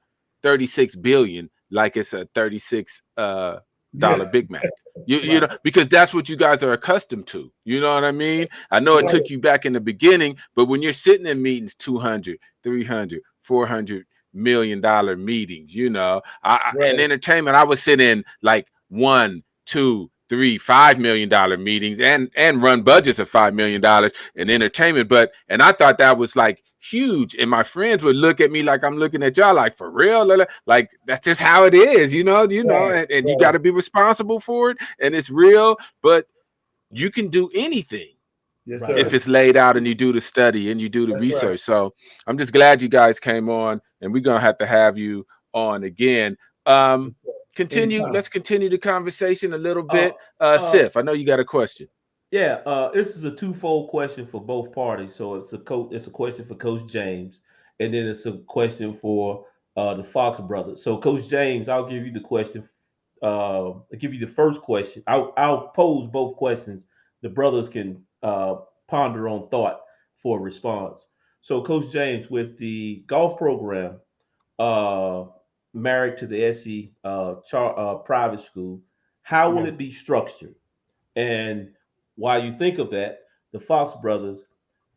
36 billion like it's a 36 dollar Yeah. Big Mac. You Right. know, because that's what you guys are accustomed to. You know what I mean? I know it Right. took you back in the beginning, but when you're sitting in meetings, 200, 300, 400 million-dollar meetings, in Right. entertainment, I was sitting in like 1, 2, 3, $5 million meetings, and run budgets of $5 million in entertainment. And I thought that was like huge, and my friends would look at me like I'm looking at y'all, like, for real, like that's just how it is, Right. and you got Right. to be responsible for it, and it's real. But you can do anything Yes, Right. sir. if it's laid out and you do the study and you do the That's right. research. So I'm just glad you guys came on, and we're gonna have to have you on again. Anytime. Let's continue the conversation a little Uh, bit. uh, Sif, I know you got a question. yeah. This is a twofold question for both parties. So it's a question for Coach James, and then it's a question for the Fox brothers. So Coach James, I'll give you the question. I'll give you the first question. I'll pose both questions. The brothers can ponder on thought for a response. So Coach James, with the golf program, uh, married to the SE private school, how will Yeah. it be structured? And while you think of that, the Fox brothers,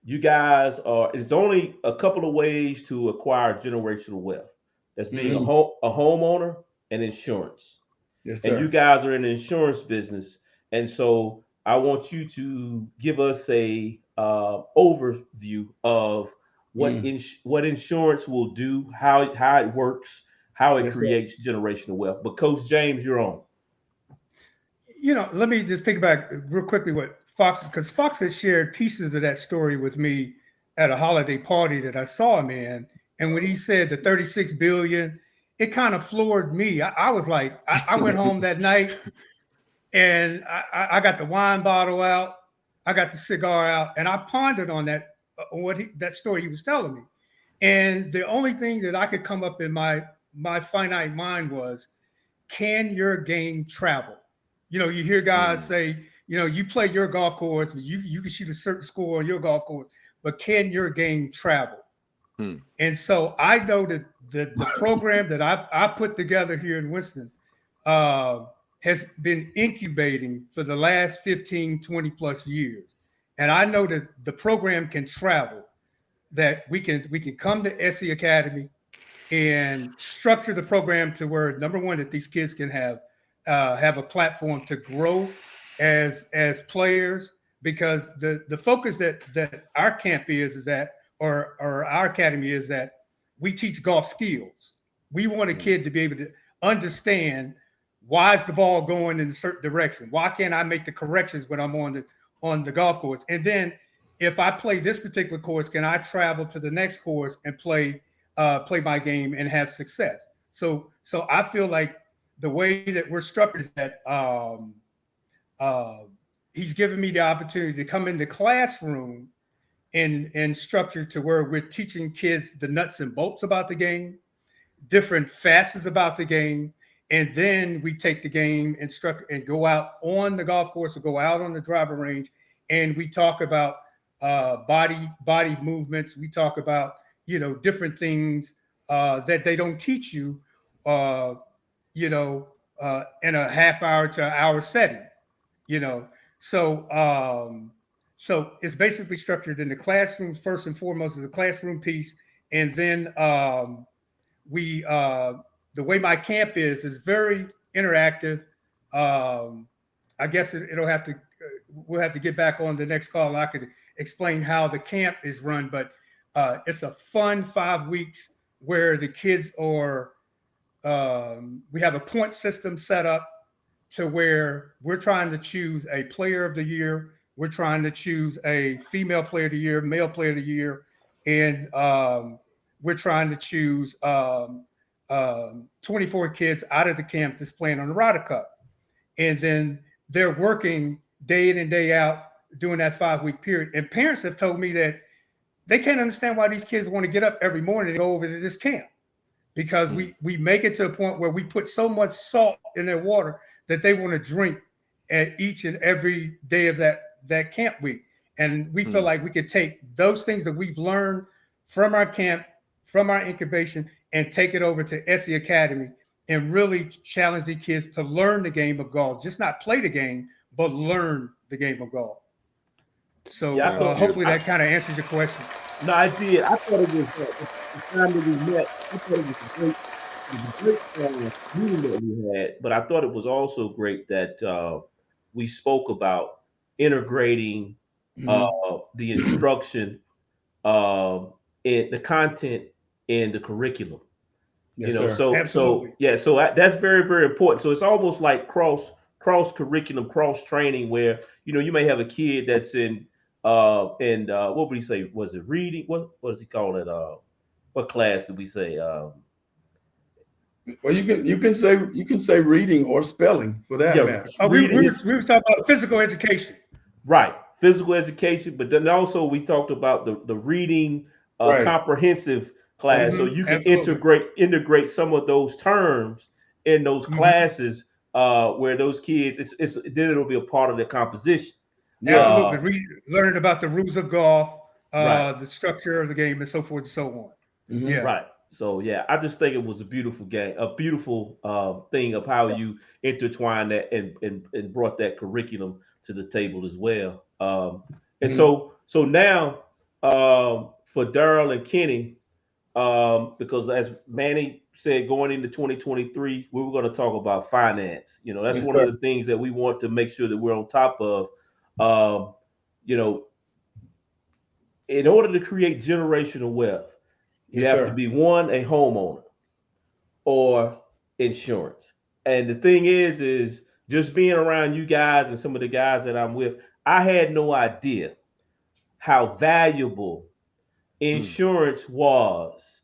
you guys are, it's only a couple of ways to acquire generational wealth. That's being Mhm. a homeowner and insurance. Yes, And you sir. guys are in the insurance business. And so I want you to give us a overview of Mm. what insurance will do, how it works, how it Yes, sir. creates generational wealth. But Coach James, you're on. Let me just pick back real quickly what Fox, because Fox has shared pieces of that story with me at a holiday party that I saw him in. And when he said the 36 billion, it kind of floored me. I was like, I went home that night and I got the wine bottle out, I got the cigar out, and I pondered on that story he was telling me. And the only thing that I could come up in my finite mind was, can your game travel? You hear guys Mm, say, you play your golf course, you can shoot a certain score on your golf course, but can your game travel? mm, And so I know that the program that I put together here in Winston uh, has been incubating for the last 15, 20 plus years. And I know that the program can travel, that we can come to SE Academy and structure the program to where, number one, that these kids can have a platform to grow as players, because the focus that our camp is that, or our academy is, that we teach golf skills. We want a mm, kid to be able to understand, why is the ball going in a certain direction, why can't I make the corrections when I'm on the golf course, and then if I play this particular course, can I travel to the next course and play my game and have success? So I feel like the way that we're structured is that uh, he's given me the opportunity to come in the classroom and structure to where we're teaching kids the nuts and bolts about the game, different facets about the game, and then we take the game and structure and go out on the golf course or go out on the driving range, and we talk about body movements. We talk about different things that they don't teach you, uh, in a half hour to an hour setting. You know, so so it's basically structured in the classroom first and foremost, is the classroom piece, and then we the way my camp is very interactive. I guess it'll have to, we'll have to get back on the next call. I could explain how the camp is run, but it's a fun 5 weeks where the kids are, we have a point system set up to where we're trying to choose a player of the year. We're trying to choose a female player of the year, male player of the year, and we're trying to choose 24 kids out of the camp that's playing on the Ryder Cup. And then they're working day in and day out during that 5 week period. And parents have told me that they can't understand why these kids want to get up every morning and go over to this camp, because we make it to a point where we put so much salt in their water that they want to drink at each and every day of that camp week. And we feel like we could take those things that we've learned from our camp, from our incubation, and take it over to SE Academy and really challenge the kids to learn the game of golf, just not play the game, but learn the game of golf. So hopefully that kind of answers your question. No, I did. I thought it was the time that we met. I thought it was a great meeting that we had, but I thought it was also great that we spoke about integrating the instruction, and the content in the curriculum. Yes, you know, sir. Absolutely. so that's very, very important. So it's almost like cross curriculum, cross training, where you may have a kid that's in what would he say? Was it reading? What does he call it? What class did we say? Well, you can say reading or spelling for that matter. We were talking about physical education. Right, physical education, but then also we talked about the reading comprehensive class, so you can integrate some of those terms in those classes where those kids, then it'll be a part of their composition. Absolutely, learning about the rules of golf, the structure of the game, and so forth and so on. Yeah, right. So yeah, I just think it was a beautiful game, a beautiful thing of how you intertwine that and brought that curriculum to the table as well. And so now for Daryl and Kenny, because as Manny said, going into 2023, we were going to talk about finance. That's one of the things that we want to make sure that we're on top of. In order to create generational wealth, you have to be, one, a homeowner or insurance. And the thing is just being around you guys and some of the guys that I'm with, I had no idea how valuable insurance was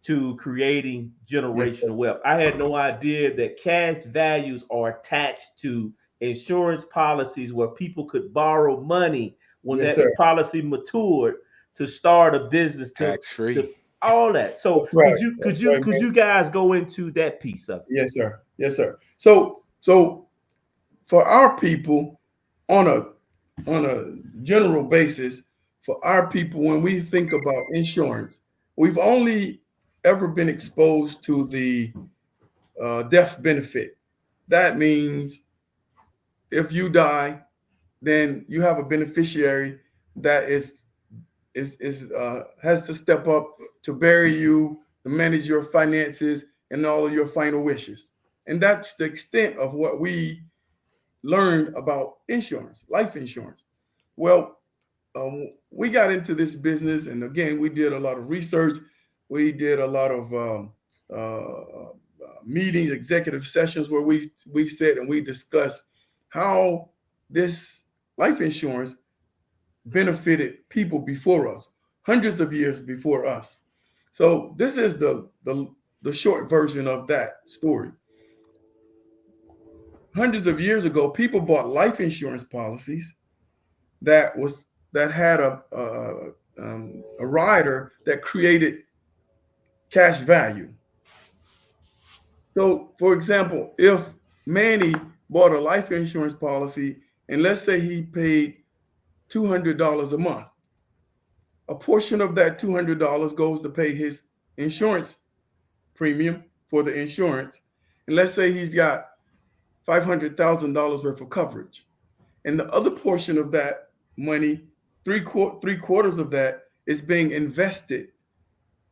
to creating generational wealth. I had no idea that cash values are attached to insurance policies where people could borrow money when that policy matured to start a business, tax free, all that. So could you guys go into that piece of it? Yes, sir. So for our people, on a general basis, for our people, when we think about insurance, we've only ever been exposed to the death benefit. That means if you die, then you have a beneficiary that has to step up to bury you, to manage your finances and all of your final wishes. And that's the extent of what we learned about insurance, life insurance. Well, we got into this business, and again, we did a lot of research. We did a lot of meetings, executive sessions where we sat and we discussed how this life insurance benefited people before us, hundreds of years before us. So this is the short version of that story. Hundreds of years ago, people bought life insurance policies that had a rider that created cash value. So, for example, if Manny bought a life insurance policy, and let's say he paid $200 a month, a portion of that $200 goes to pay his insurance premium for the insurance. And let's say he's got $500,000 worth of coverage. And the other portion of that money, three quarters of that, is being invested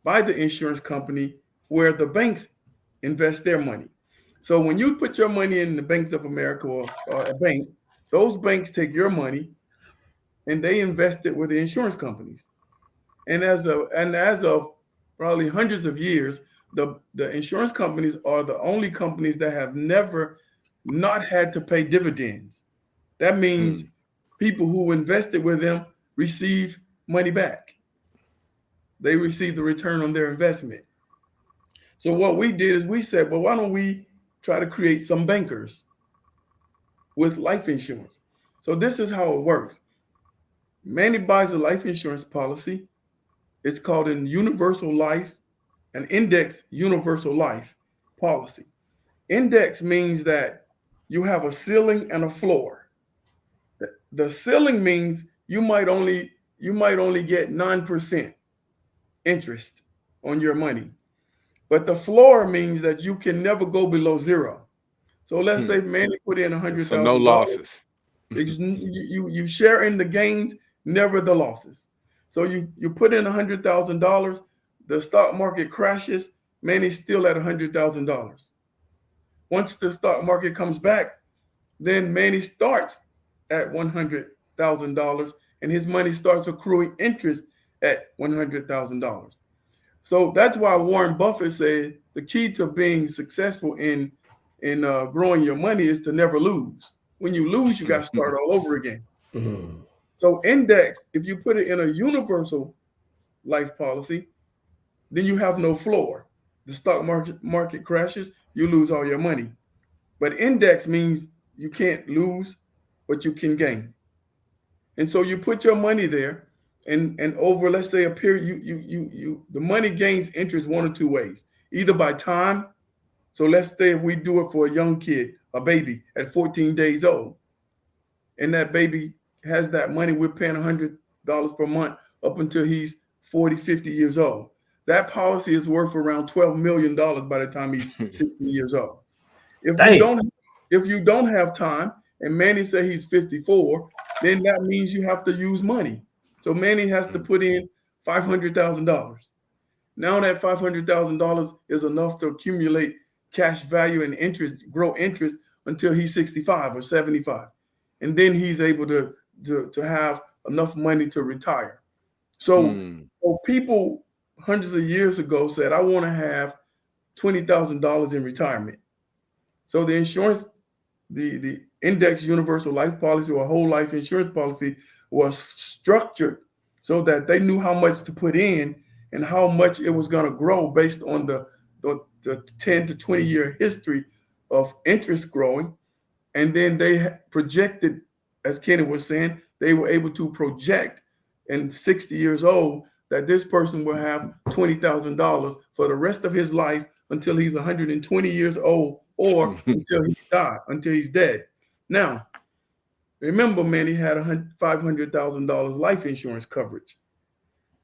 by the insurance company, where the banks invest their money. So when you put your money in the Banks of America or a bank, those banks take your money and they invest it with the insurance companies. And as of probably hundreds of years, the insurance companies are the only companies that have never not had to pay dividends. That means people who invested with them receive money back. They receive the return on their investment. So what we did is we said, well, why don't we try to create some bankers with life insurance? So this is how it works. Manny buys a life insurance policy. It's called an universal life, an index universal life policy. Index means that you have a ceiling and a floor. The ceiling means you might only get 9% interest on your money. But the floor means that you can never go below zero. So let's say Manny put in $100,000. So no losses. You share in the gains, never the losses. So you put in $100,000, the stock market crashes, Manny's still at $100,000. Once the stock market comes back, then Manny starts at $100,000 and his money starts accruing interest at $100,000. So that's why Warren Buffett said the key to being successful in growing your money is to never lose. When you lose, you got to start all over again. So index, if you put it in a universal life policy, then you have no floor. The stock market crashes, you lose all your money. But index means you can't lose, but you can gain. And so you put your money there, and over, let's say, a period, the money gains interest one or two ways. Either by time. So let's say we do it for a young kid, a baby at 14 days old, and that baby has that money, we're paying $100 per month up until he's 40, 50 years old. That policy is worth around $12 million by the time he's 60 years old. If you don't have time, and Manny say he's 54, then that means you have to use money. So Manny has to put in $500,000. Now that $500,000 is enough to accumulate cash value and interest, grow interest until he's 65 or 75. And then he's able to have enough money to retire. So people hundreds of years ago said, I want to have $20,000 in retirement. So the insurance, the index universal life policy or whole life insurance policy was structured so that they knew how much to put in and how much it was going to grow based on the 10 to 20 year history of interest growing. And then they projected, as Kenny was saying, they were able to project in 60 years old that this person will have $20,000 for the rest of his life until he's 120 years old or until he's dead. Now, remember, Manny had $500,000 life insurance coverage.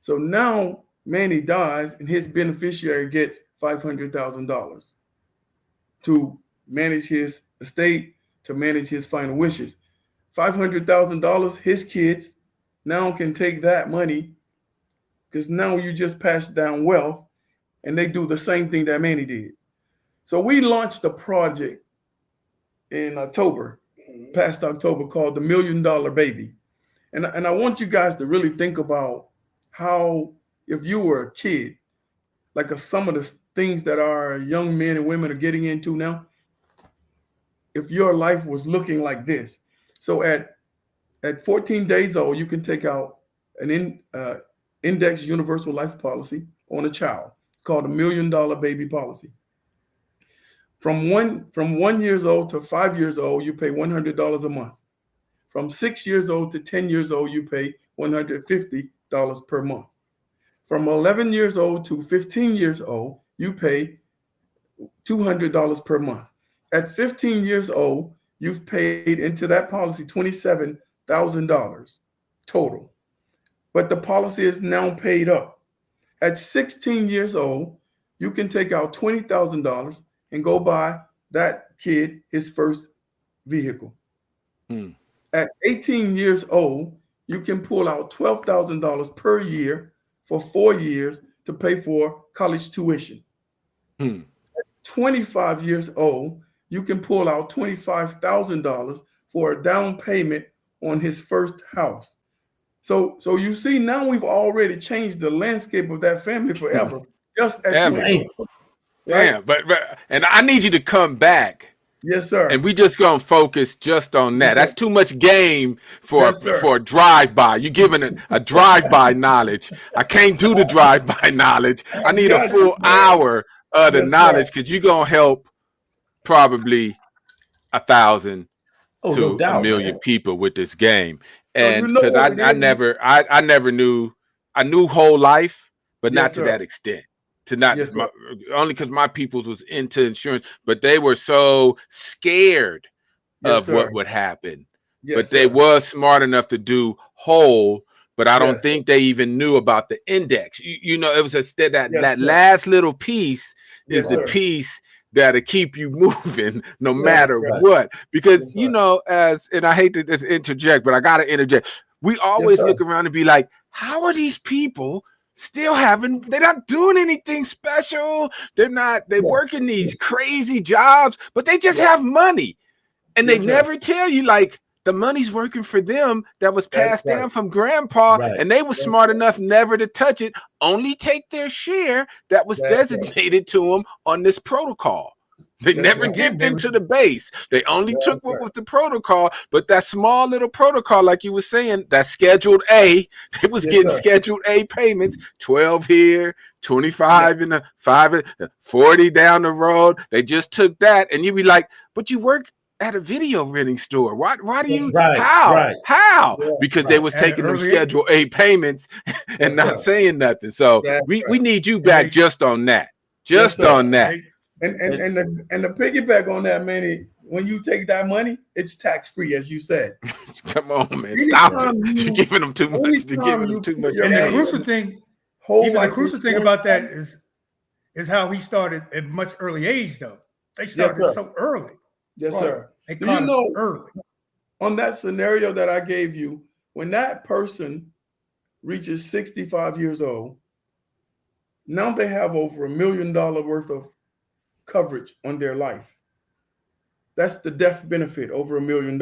So now Manny dies and his beneficiary gets $500,000 to manage his estate, to manage his final wishes. $500,000, his kids now can take that money because now you just pass down wealth and they do the same thing that Manny did. So we launched a project in October, past October, called the $1 Million Baby. And I want you guys to really think about how, if you were a kid, like some of the things that our young men and women are getting into now, if your life was looking like this. So at 14 days old, you can take out an index universal life policy on a child. It's called a $1 Million Baby policy. From 1 years old to 5 years old, you pay $100 a month. From 6 years old to 10 years old, you pay $150 per month. From 11 years old to 15 years old, you pay $200 per month. At 15 years old, you've paid into that policy $27,000 total. But the policy is now paid up. At 16 years old, you can take out $20,000 and go buy that kid his first vehicle. At 18 years old, you can pull out $12,000 per year for 4 years to pay for college tuition. At 25 years old, you can pull out $25,000 for a down payment on his first house. So you see, now we've already changed the landscape of that family forever, just at Ever. 20. Damn, Right? but and I need you to come back. Yes, sir. And we just gonna focus just on that. That's too much game for Yes, sir. for a drive-by. You giving a drive-by knowledge. I can't do the drive-by knowledge. I need a got full you, man. hour of the Yes, sir. knowledge because you're gonna help probably 1,000 Oh, to no a doubt, million man. people with this game. So you And know because what it I is? never knew. I knew whole life, but not Yes, to sir. that extent. To not Yes, sir. only because my peoples was into insurance, but they were so scared Yes, of sir. what would happen. Yes, But they sir. was smart enough to do whole, but I don't Yes. think they even knew about the index. You know, it was that Yes, sir. last little piece is Yes, the sir. piece that'll keep you moving no Yes, matter right. what. Because That's you right. know, and I hate to just interject, but I gotta interject. We always sir. look around and be like, how are these people still they're not doing anything special? They're working these crazy jobs, but they just have money. And they Yes, sir. never tell you like the money's working for them that was That's passed down right. from grandpa, Right. and they were That's smart enough never to touch it, only take their share that was That's right. designated to them on this protocol. They That's never right. dipped They into were- the base. They only That's took what right. was the protocol, but that small little protocol, like you were saying, that scheduled A, they was Yes, getting sir. scheduled A payments, 12 here, 25 in the 5, 40 down the road. They just took that, and you be like, but you work at a video renting store. Why do you Right, how? right. How? Yeah, Because they right. was At an taking them early schedule A payments and That's not right. saying nothing. So That's we right. need you And back they- just on that. Yes, Just sir. on that. And the piggyback on that, Manny, when you take that money, it's tax free, as you said. Come on, man. Stop it. Anytime You're giving them too much. You're anytime giving you them too put much. your And the name crucial in thing, whole even the life crucial thing insurance about that policy, is how he started at much early age, though. They Yes, started sir. so early. Yes, Right. sir. They Do caught you it know early. on that scenario that I gave you, when that person reaches 65 years old, now they have over $1 million worth of coverage on their life. That's the death benefit, over $1 million.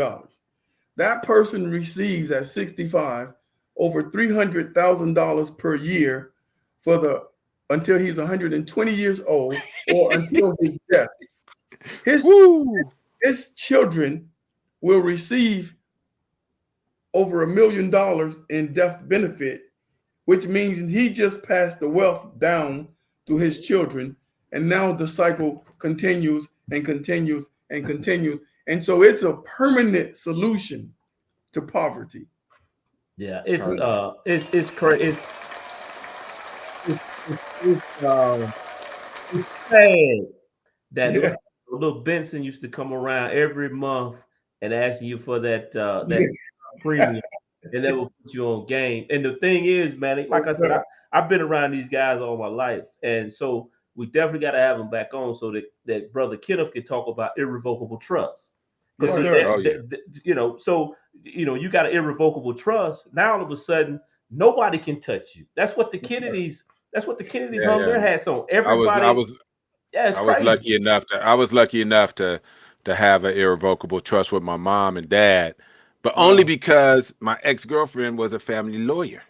That person receives at 65 over $300,000 per year until he's 120 years old or until his death. His children will receive over $1 million in death benefit, which means he just passed the wealth down to his children, and now the cycle continues and continues and continues. And so it's a permanent solution to poverty. Yeah, it's crazy. It's sad that Yeah. little Benson used to come around every month and asking you for that premium, and that will put you on game. And the thing is, man, like I said, I've been around these guys all my life, and so we definitely got to have them back on so that Brother Kenneth can talk about irrevocable trust. Yes, So sir. you got an irrevocable trust. Now all of a sudden, nobody can touch you. That's what the Kennedys. That's what the Kennedys hung their hats on. Everybody. I was crazy. lucky enough to have an irrevocable trust with my mom and dad, but only because my ex-girlfriend was a family lawyer.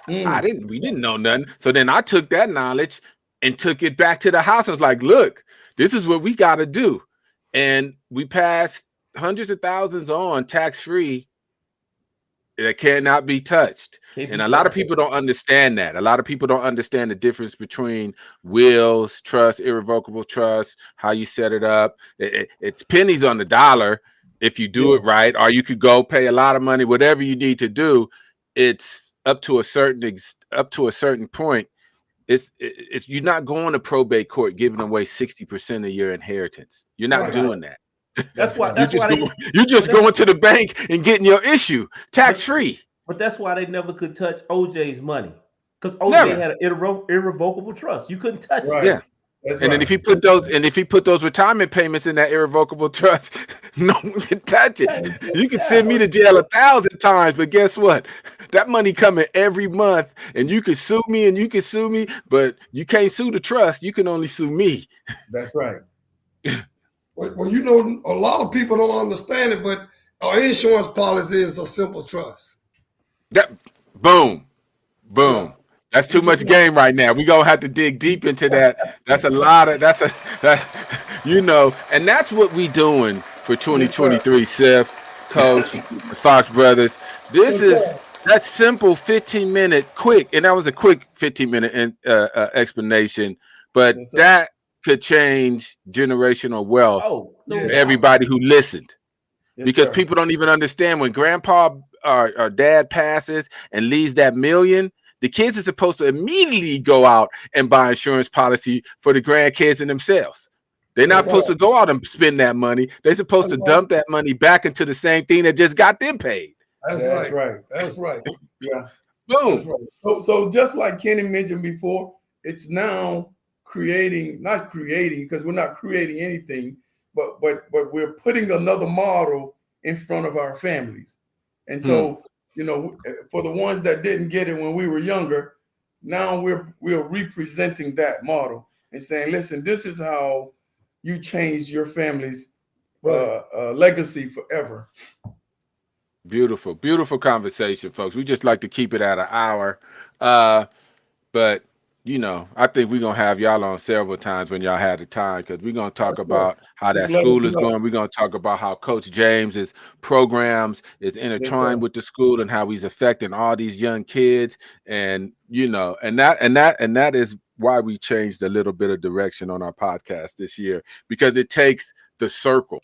We didn't know nothing. So then I took that knowledge and took it back to the house. I was like, look, this is what we got to do. And we passed hundreds of thousands on tax-free that cannot be touched. And a lot of people don't understand that. A lot of people don't understand the difference between wills, trust, irrevocable trust, how you set it up. It's pennies on the dollar if you do it right, or you could go pay a lot of money, whatever you need to do. It's up to a certain point. It's you're not going to probate court giving away 60% of your inheritance. You're not doing that. That's why. You're just going to the bank and getting your issue tax free. But that's why they never could touch OJ's money, because OJ had an irrevocable trust. You couldn't touch it. Yeah. That's And then right. if he put those retirement payments in that irrevocable trust, no one can touch it. You can send me to jail 1,000 times, but guess what? That money coming every month, and you can sue me, but you can't sue the trust. You can only sue me. That's right. Well, you know, a lot of people don't understand it, but our insurance policy is a simple trust. That boom. Yeah. That's too much game right now. We're gonna have to dig deep into that. That's a lot of and that's what we doing for 2023, Seth, Coach, the Fox Brothers. This is that simple 15-minute quick, and that was a quick 15-minute explanation, but that could change generational wealth for everybody who listened. Because people don't even understand when grandpa or dad passes and leaves that $1 million, the kids are supposed to immediately go out and buy insurance policy for the grandkids and themselves. They're not supposed to go out and spend that money. They're supposed to dump that money back into the same thing that just got them paid. That's right. Yeah. Boom. That's right. So just like Kenny mentioned before, it's now not creating, because we're not creating anything, but we're putting another model in front of our families. And so, for the ones that didn't get it when we were younger, now we're representing that model and saying, listen, this is how you change your family's legacy forever. Beautiful, beautiful conversation, folks. We just like to keep it at an hour. But I think we're going to have y'all on several times when y'all had the time, because we're going to talk about how that school is going. We're going to talk about how Coach James's programs is intertwined with the school and how he's affecting all these young kids. And, and that is why we changed a little bit of direction on our podcast this year, because it takes the circle.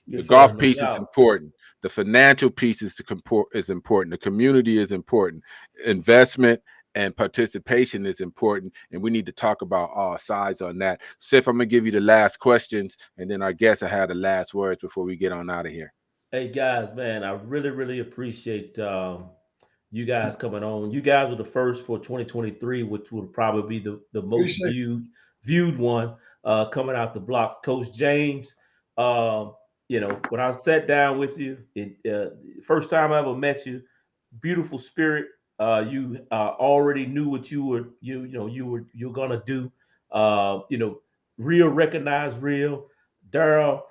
The golf piece is important. The financial piece is important. The community is important. Investment and participation is important, and we need to talk about all sides on that. Sif, I'm gonna give you the last questions, and then I guess I had the last words before we get on out of here. Hey guys, man, I really, really appreciate you guys coming on. You guys were the first for 2023, which will probably be the most viewed one coming out the blocks. Coach James, when I sat down with you, first time I ever met you, beautiful spirit. You already knew what you're gonna do. Real recognize real. Daryl,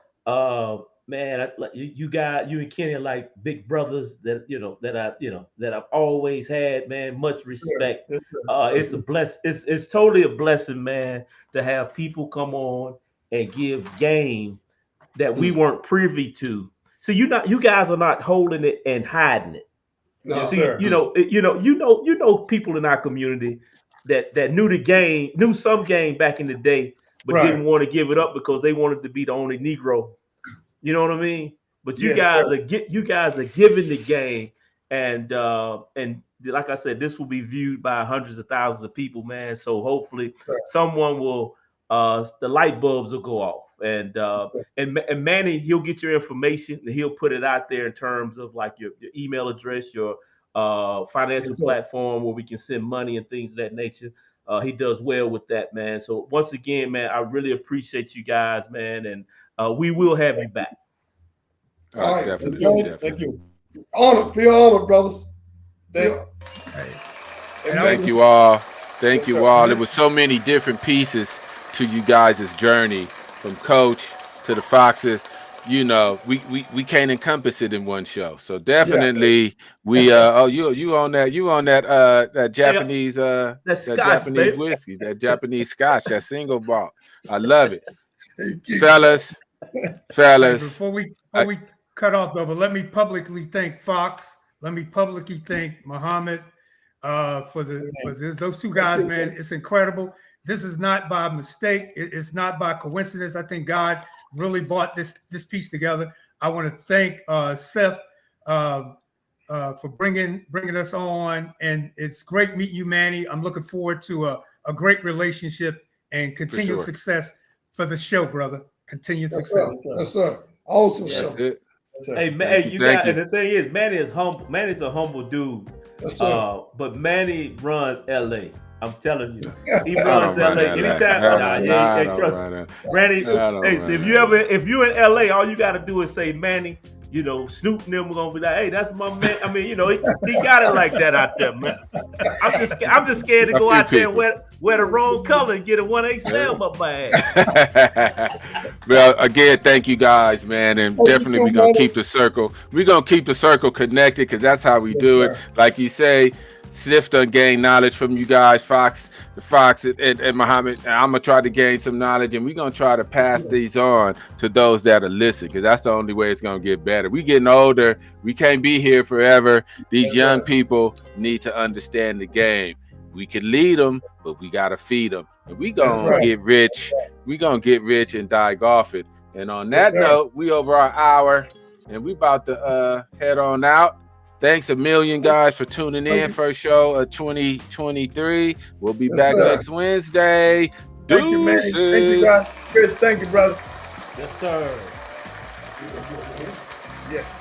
man, you and Kenny are like big brothers that I've always had, man. Much respect. Yes, sir. It's a bless. It's totally a blessing, man, to have people come on and give game that we weren't privy to. So you guys are not holding it and hiding it. No, See, sir. people in our community that knew some game back in the day, but didn't want to give it up because they wanted to be the only Negro. You know what I mean? But you guys are giving the game, and like I said, this will be viewed by hundreds of thousands of people, man. So hopefully someone will the light bulbs will go off. And Manny, he'll get your information and he'll put it out there in terms of like your email address, your financial platform where we can send money and things of that nature. He does well with that, man. So once again, man, I really appreciate you guys, man, and we will have you back. All right, definitely. Thank you. Feel honored, brothers. Thank you all. Thank you all. There was so many different pieces to you guys' journey, from Coach to the Foxes. We can't encompass it in one show. So definitely we you on that Japanese Japanese whiskey, that Japanese scotch, that single malt. I love it. fellas. Before we cut off though, but let me publicly thank Fox. Let me publicly thank Muhammad for those two guys, man. It's incredible. This is not by mistake. It's not by coincidence. I think God really brought this piece together. I want to thank Seth for bringing us on, and it's great meeting you, Manny. I'm looking forward to a great relationship and continued success for the show, brother. Continued success. Yes, sir. Awesome show. Hey, man, and the thing is, Manny is humble. Manny's a humble dude. Yes, sir. But Manny runs LA. I'm telling you, he I runs don't run LA. LA. Anytime, hey, trust me, Randy. Hey, so if you in LA, all you got to do is say Manny. You know, Snoop and them are gonna be like, hey, that's my man. I mean, you know, he got it like that out there, man. I'm just scared to go out there and wear the wrong color and get a 1/8 stab up my ass. Well, again, thank you guys, man, and definitely we're gonna keep the circle. We're gonna keep the circle connected because that's how we do it. Like you say, Sif done gain knowledge from you guys, Fox and Muhammad. And I'm gonna try to gain some knowledge, and we're gonna try to pass these on to those that are listening, because that's the only way it's gonna get better. We getting older, we can't be here forever. These young people need to understand the game. We can lead them, but we gotta feed them, and we gonna get rich. We gonna get rich and die golfing. And on that note, we over our hour, and we about to head on out. Thanks a million, guys, for tuning in. First show of 2023. We'll be back next Wednesday. Thank you, man. Thank you, guys. Chris, thank you, brother. Yes, sir. Yes.